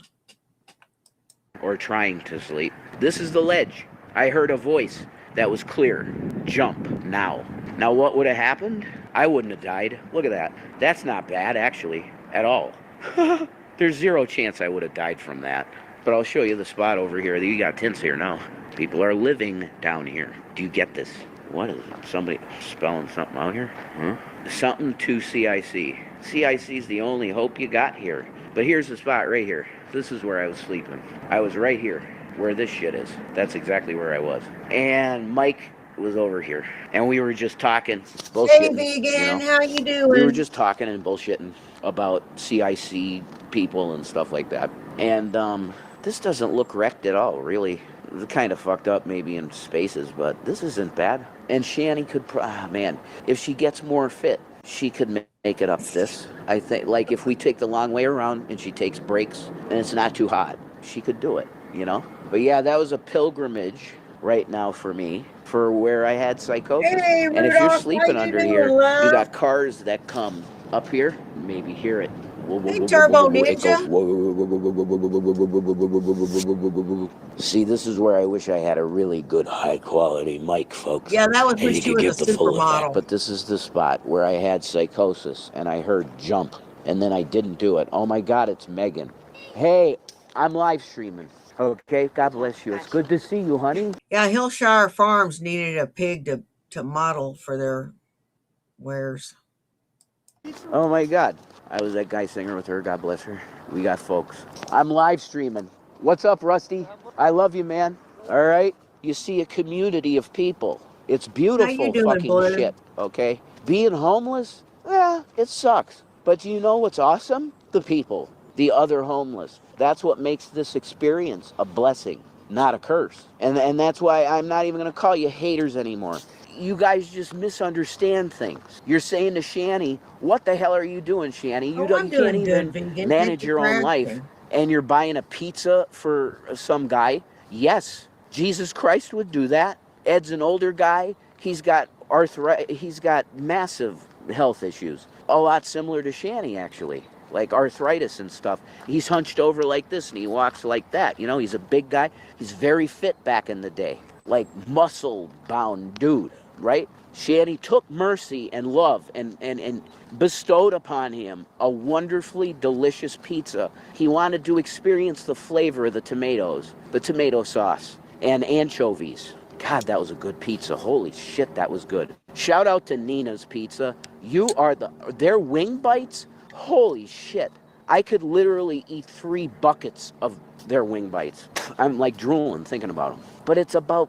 Or trying to sleep. This is the ledge. I heard a voice that was clear. Jump now. Now what would have happened? I wouldn't have died. Look at that. That's not bad, actually, at all. There's zero chance I would have died from that. But I'll show you the spot over here. You got tents here now. People are living down here. Do you get this? What is it? Somebody spelling something out here? Huh? Something to CIC. CIC is the only hope you got here. But here's the spot right here. This is where I was sleeping. I was right here, where this shit is. That's exactly where I was. And Mike was over here. And we were just talking, bullshitting. Hey, vegan, how you doing? We were just talking and bullshitting about CIC people and stuff like that. And this doesn't look wrecked at all, really. It's kind of fucked up maybe in spaces, but this isn't bad. And Shanny could, man, if she gets more fit, she could make it up this. I think, like, if we take the long way around and she takes breaks and it's not too hot, she could do it, you know? But yeah, that was a pilgrimage right now for me, for where I had psychosis. Hey, and if you're sleeping under here, you got cars that come up here, maybe hear it. Hey, Turbo It goes. Ninja. See, this is where I wish I had a really good high quality mic, folks. Yeah, that was And when you she could was a get the full effect. supermodel. But this is the spot where I had psychosis and I heard jump and then I didn't do it. Oh my God, it's Megan. Hey, I'm live streaming. Okay, God bless you. It's good to see you, honey. Yeah, Hillshire Farms needed a pig to model for their wares. Oh my God. I was that guy singer with her. God bless her. We got folks. I'm live streaming. What's up, Rusty? I love you, man. All right? You see a community of people. It's How beautiful you doing, fucking Blue? shit, okay? Being homeless, it sucks. But you know what's awesome? The people, the other homeless. That's what makes this experience a blessing, not a curse. And that's why I'm not even going to call you haters anymore. You guys just misunderstand things. You're saying to Shani, what the hell are you doing, Shani? Oh, I'm You can't doing even good, vegan. Thank manage you your for own life, asking. and you're buying a pizza for some guy. Yes, Jesus Christ would do that. Ed's an older guy. He's got he's got massive health issues. A lot similar to Shani, actually. Like arthritis and stuff. He's hunched over like this and he walks like that. You know, he's a big guy. He's very fit back in the day. Like muscle bound dude, right? Shani took mercy and love and bestowed upon him a wonderfully delicious pizza. He wanted to experience the flavor of the tomatoes, the tomato sauce, and anchovies. God, that was a good pizza. Holy shit, that was good. Shout out to Nina's Pizza. Their wing bites, holy shit. I could literally eat 3 buckets of their wing bites. I'm like drooling thinking about them. But it's about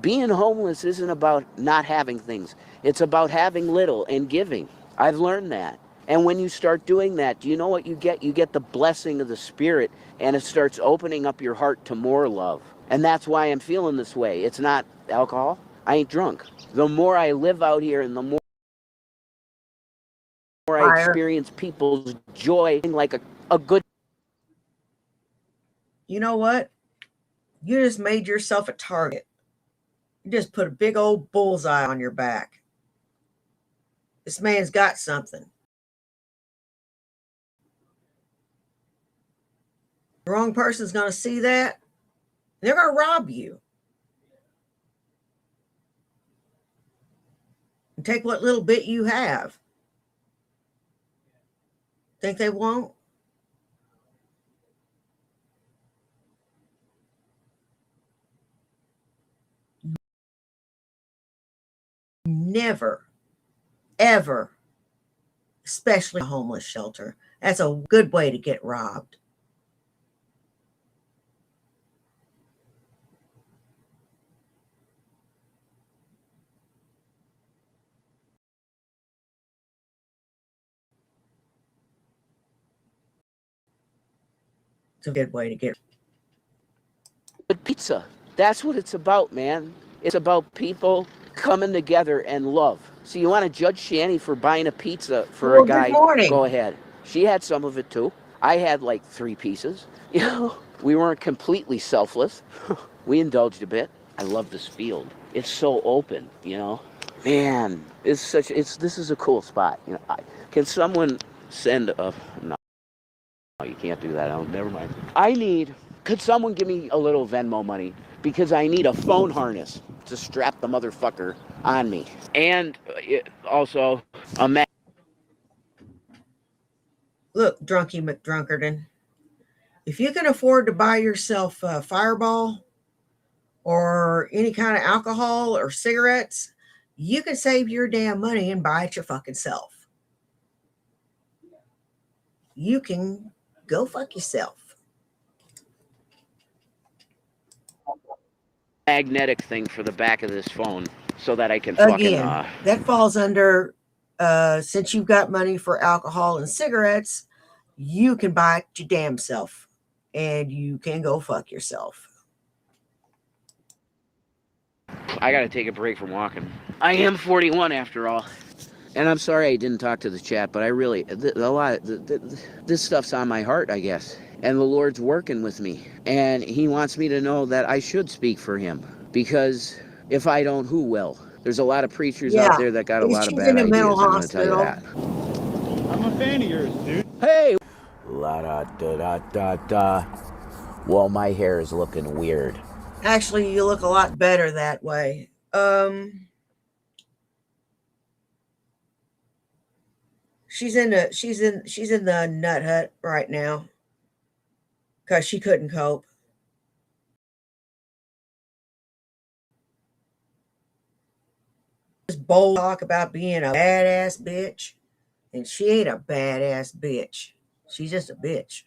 being homeless isn't about not having things. It's about having little and giving. I've learned that. And when you start doing that, do you know what you get? You get the blessing of the Spirit, and it starts opening up your heart to more love. And that's why I'm feeling this way. It's not alcohol. I ain't drunk. The more I live out here and the more I experience people's joy, like a good... You know what? You just made yourself a target. You just put a big old bullseye on your back. This man's got something. The wrong person's going to see that. They're going to rob you. And take what little bit you have. Think they won't? Never, ever, especially a homeless shelter. That's a good way to get robbed. It's a good way to get good pizza. That's what it's about, man. It's about people coming together and love. So you want to judge Shani for buying a pizza for a guy? Good morning. Go ahead. She had some of it too. I had like 3 pieces. You know, we weren't completely selfless. We indulged a bit. I love this field. It's so open, you know. Man, this is a cool spot. You know, can someone send a... No, you can't do that. Never mind. Could someone give me a little Venmo money? Because I need a phone harness to strap the motherfucker on me. And also a mag... Look, Drunky McDrunkerton, if you can afford to buy yourself a Fireball or any kind of alcohol or cigarettes, you can save your damn money and buy it your fucking self. You can go fuck yourself. magnetic thing for the back of this phone so that I can Again, that falls under, since you've got money for alcohol and cigarettes, you can buy it your damn self and you can go fuck yourself. I gotta take a break from walking. I am 41 after all. And I'm sorry I didn't talk to the chat, but I really, this stuff's on my heart, I guess. And the Lord's working with me. And he wants me to know that I should speak for him. Because if I don't, who will? There's a lot of preachers out there that got a lot of bad ideas, I'm going to tell you that. I'm a fan of yours, dude. Hey, La da da da da da. Well, my hair is looking weird. Actually, you look a lot better that way. She's in the nut hut right now because she couldn't cope. Just bold talk about being a badass bitch, and she ain't a badass bitch. She's just a bitch.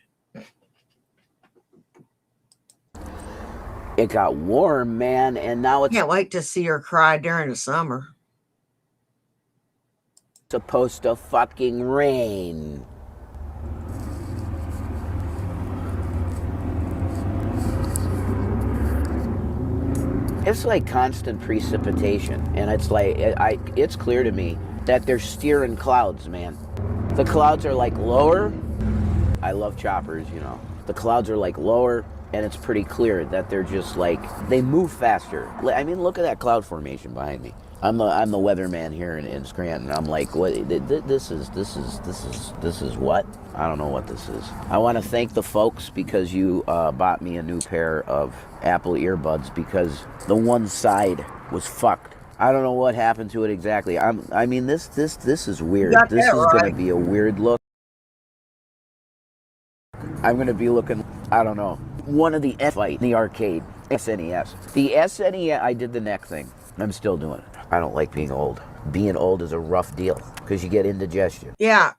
It got warm, man, and now it's Can't wait to see her cry during the summer. supposed to fucking rain. It's like constant precipitation, and it's like it's clear to me that they're steering clouds, man. The clouds are like lower. I love choppers, you know. The clouds are like lower, and it's pretty clear that they're just like they move faster. I mean, look at that cloud formation behind me. I'm the weatherman here in Scranton. I'm like, what? This is what? I don't know what this is. I want to thank the folks because you bought me a new pair of Apple earbuds because the one side was fucked. I don't know what happened to it exactly. I mean, this is weird. This is right. gonna be a weird look. I'm gonna be looking. I don't know. One of the fight in the arcade. SNES. The SNES. I did the neck thing. I'm still doing it. I don't like being old. Being old is a rough deal because you get indigestion. Yeah.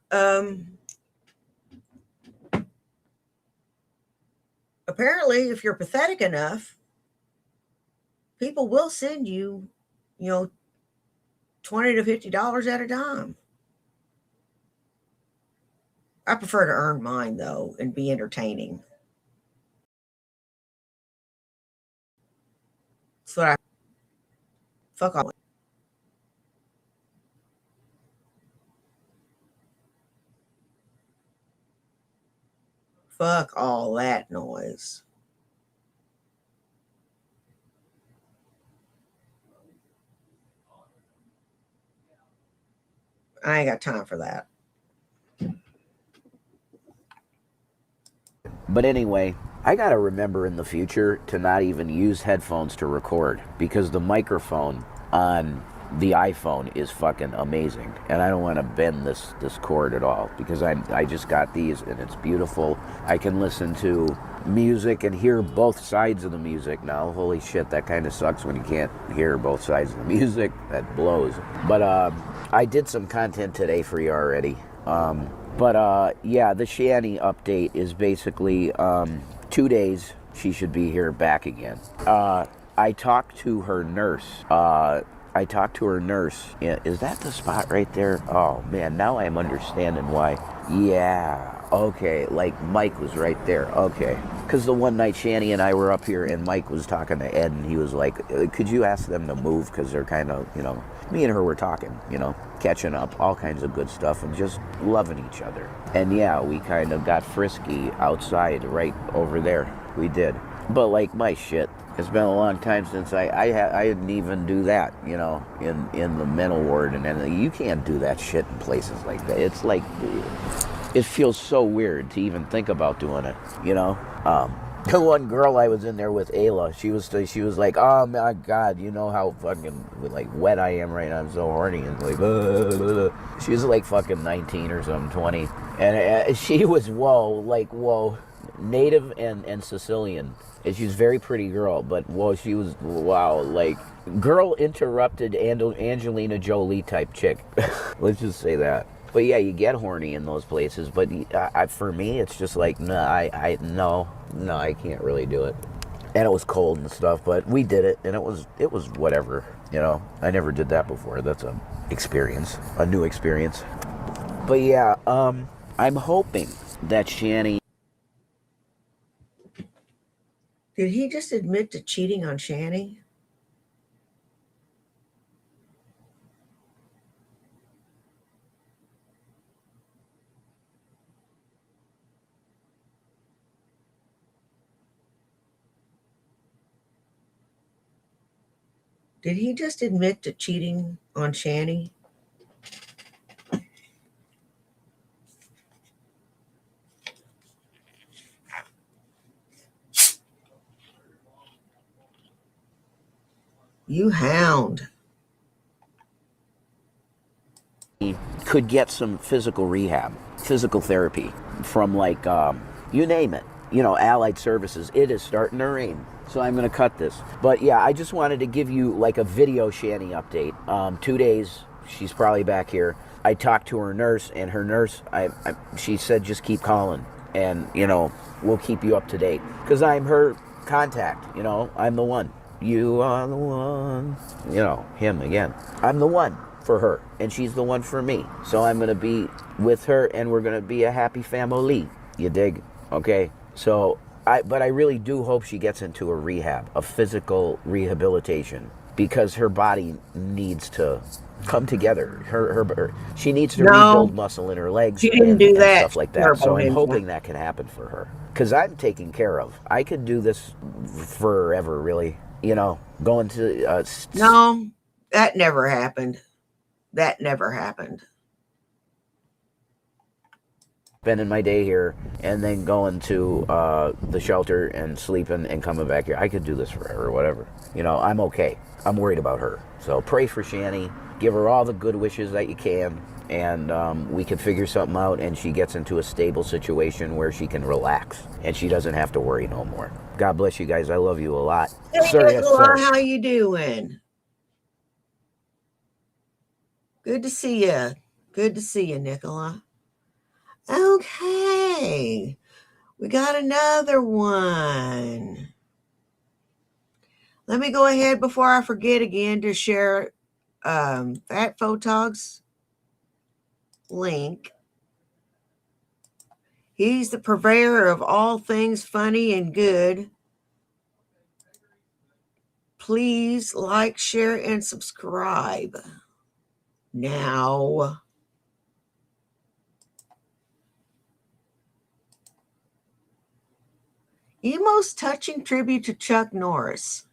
Apparently, if you're pathetic enough, people will send you, $20 to $50 at a time. I prefer to earn mine though and be entertaining. That's what I fuck all. Fuck all that noise. I ain't got time for that. But anyway, I gotta remember in the future to not even use headphones to record because the microphone on the iPhone is fucking amazing, and I don't want to bend this cord at all because I just got these and it's beautiful. I can listen to music and hear both sides of the music now. Holy shit, that kind of sucks when you can't hear both sides of the music. That blows. But I did some content today for you already. Yeah, the Shanny update is basically 2 days. She should be here back again. I talked to her nurse. Is that the spot right there? Oh, man, now I'm understanding why. Yeah, okay, like Mike was right there. Okay. Because the one night Shanny and I were up here and Mike was talking to Ed and he was like, could you ask them to move? Because they're kind of, me and her were talking, catching up, all kinds of good stuff and just loving each other. And yeah, we kind of got frisky outside right over there. We did. But like my shit, it's been a long time since I didn't even do that, in the mental ward and anything. You can't do that shit in places like that. It's like, it feels so weird to even think about doing it, The one girl I was in there with, Ayla, she was like, oh my God, you know how fucking like wet I am right now, I'm so horny, and like, blah, blah, blah. She was like fucking 19 or something, 20, and she was, whoa, native and Sicilian. And she was a very pretty girl, but she was, like, girl interrupted Angelina Jolie type chick. Let's just say that. But yeah, you get horny in those places, but for me, it's just like, no, I can't really do it. And it was cold and stuff, but we did it, and it was whatever, I never did that before. That's a new experience. But yeah, I'm hoping that Shanny. Did he just admit to cheating on Shanny? Did he just admit to cheating on Shanny? You hound. Could get some physical rehab, physical therapy from like, you name it, allied services. It is starting to rain, so I'm going to cut this. But yeah, I just wanted to give you like a video Shani update. 2 days, she's probably back here. I talked to her nurse, and her nurse, she said just keep calling, and we'll keep you up to date, because I'm her contact. I'm the one. You are the one. Him again. I'm the one for her, and she's the one for me. So I'm going to be with her, and we're going to be a happy family. You dig? Okay? So, but I really do hope she gets into a rehab, a physical rehabilitation, because her body needs to come together. She needs to rebuild muscle in her legs and stuff like that. So I'm hoping that can happen for her, because I'm taken care of. I could do this forever, really. Going to... No, that never happened. That never happened. Spending my day here and then going to the shelter and sleeping and coming back here. I could do this forever or whatever. I'm okay. I'm worried about her. So pray for Shani. Give her all the good wishes that you can. And we can figure something out, and she gets into a stable situation where she can relax and she doesn't have to worry no more. God bless you guys. I love you a lot. Hey, sir, yes, sir. How you doing? Good to see you. Good to see you, Nicola. Okay. We got another one. Let me go ahead before I forget again to share Fat Photog's link. He's the purveyor of all things funny and good. Please like, share, and subscribe. Now. Emo's touching tribute to Chuck Norris.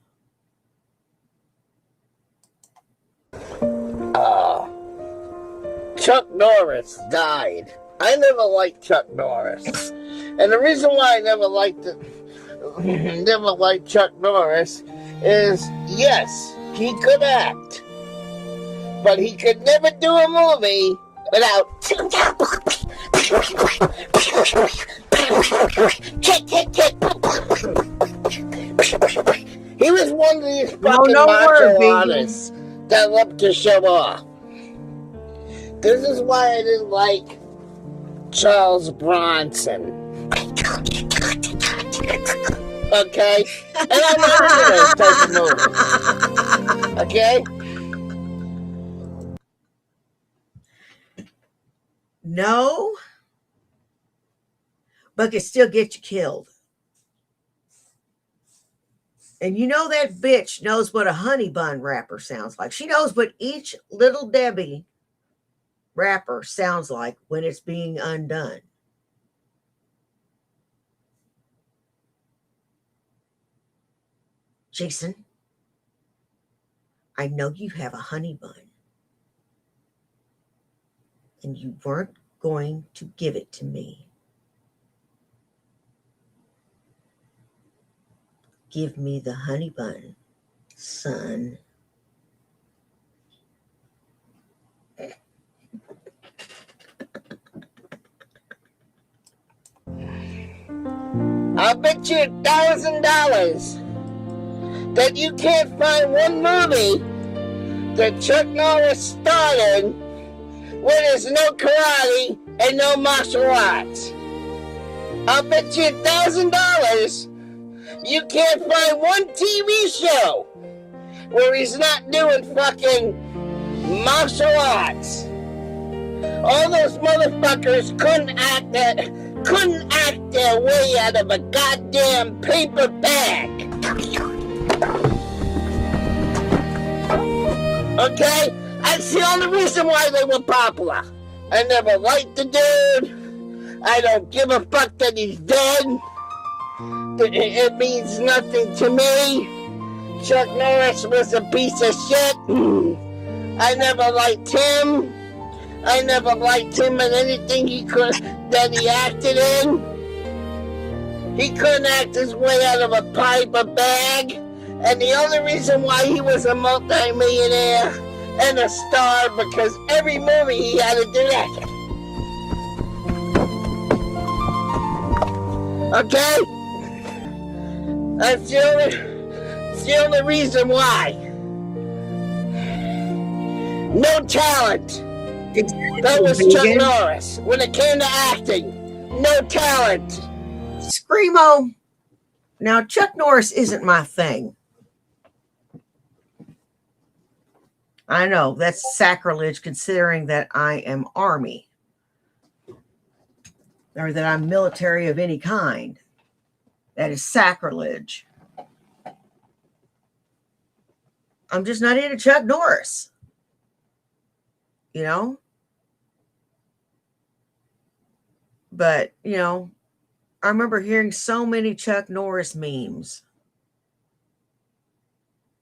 Chuck Norris died. I never liked Chuck Norris. And the reason why I never liked Chuck Norris is, yes, he could act, but he could never do a movie without He was one of these fucking macho artists that loved to show off. This is why I didn't like Charles Bronson. Okay? And I'm not into those type of movies. Okay? No, but can still get you killed. And that bitch knows what a honey bun wrapper sounds like. She knows what each Little Debbie wrapper sounds like when it's being undone. Jason, I know you have a honey bun, and you weren't going to give it to me. Give me the honey bun, son. I'll bet you $1,000 that you can't find one movie that Chuck Norris starred in where there's no karate and no martial arts. I'll bet you $1,000 you can't find one TV show where he's not doing fucking martial arts. All those motherfuckers couldn't act their way out of a goddamn paper bag. Okay? That's the only reason why they were popular. I never liked the dude. I don't give a fuck that he's dead. It means nothing to me. Chuck Norris was a piece of shit. I never liked him. I never liked him in anything that he acted in. He couldn't act his way out of a paper bag. And the only reason why he was a multi-millionaire and a star, because every movie he had to do that. Okay? That's the only reason why. No talent. That was Chuck Norris. When it came to acting, no talent. Screamo. Now, Chuck Norris isn't my thing. I know that's sacrilege considering that I am Army or that I'm military of any kind. That is sacrilege. I'm just not into Chuck Norris. You know? But, you know, I remember hearing so many Chuck Norris memes.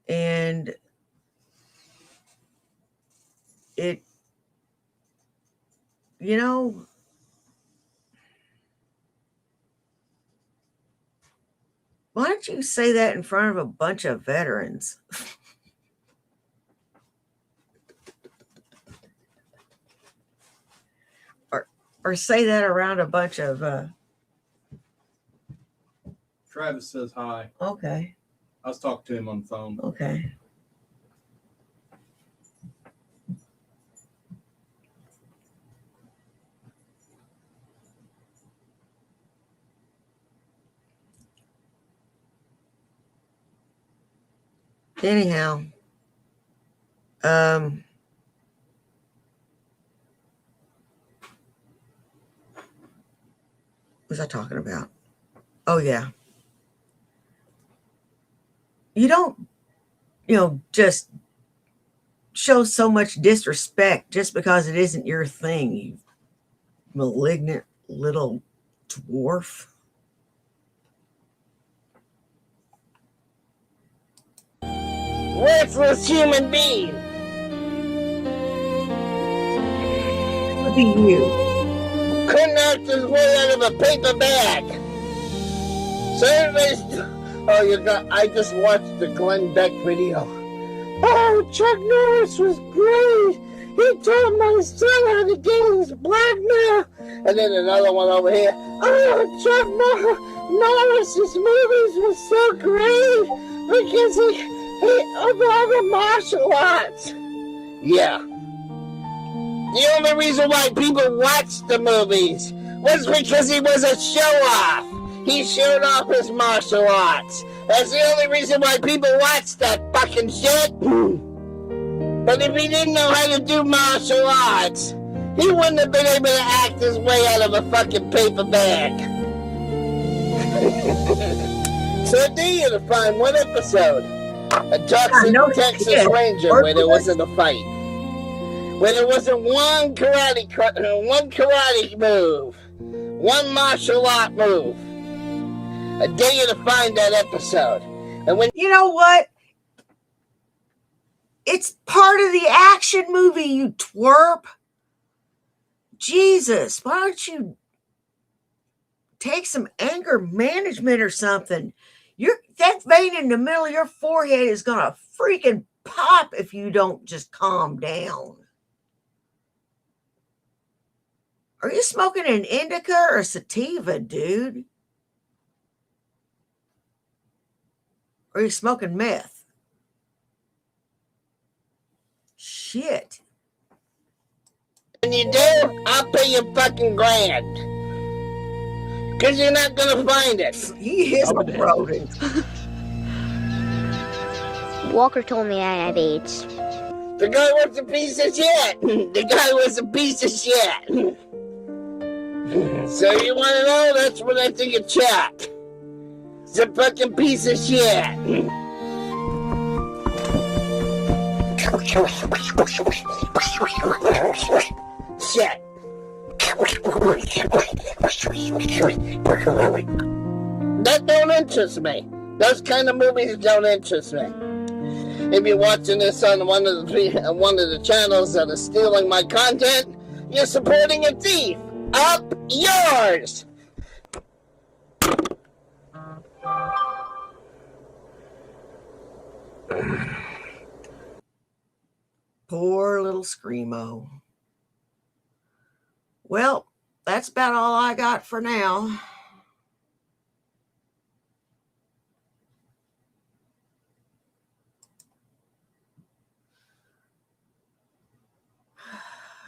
And it, you know, why don't you say that in front of a bunch of veterans? Or say that around a bunch of Travis says hi. Okay. I was talking to him on the phone. Okay. Anyhow, what was I talking about? Oh, yeah. You don't, just show so much disrespect just because it isn't your thing, you malignant little dwarf. Worthless human being. Look at you. Couldn't act his way out of a paper bag. So everybody's... I just watched the Glenn Beck video. Oh, Chuck Norris was great. He taught my son how to get his blackmail. And then another one over here. Oh, Chuck Norris's movies were so great because he of all the martial arts. Yeah. The only reason why people watched the movies was because he was a show-off. He showed off his martial arts. That's the only reason why people watched that fucking shit. But if he didn't know how to do martial arts, he wouldn't have been able to act his way out of a fucking paper bag. So I dare you to find one episode. A toxic Texas Ranger where there wasn't a fight. Where there wasn't one karate move. One martial art move. I dare you to find that episode. And when you know what? It's part of the action movie, you twerp. Jesus, why don't you take some anger management or something? That vein in the middle of your forehead is gonna freaking pop if you don't just calm down. Are you smoking an indica or sativa, dude? Or are you smoking meth? Shit. When you do, I'll pay you fucking grand. Because you're not going to find it. He is a rodent. Walker told me I have AIDS. The guy was a piece of shit. The guy was a piece of shit. So you want to know? That's what I think of Chuck. He's a fucking piece of shit. Shit. That don't interest me. Those kind of movies don't interest me. If you're watching this on one of the channels that are stealing my content, you're supporting a thief. Up yours. Poor little Screamo. Well, that's about all I got for now.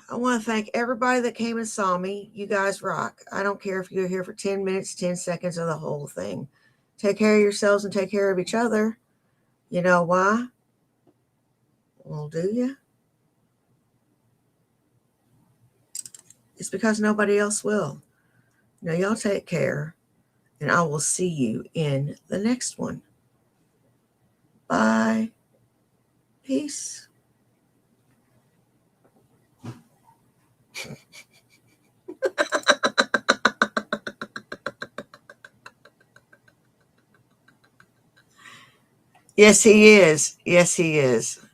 I want to thank everybody that came and saw me. You guys rock. I don't care if you're here for 10 minutes, 10 seconds, or the whole thing. Take care of yourselves and take care of each other. You know why? Well, do you? It's because nobody else will. Now, y'all take care, and I will see you in the next one. Bye. Peace. Yes, he is. Yes, he is.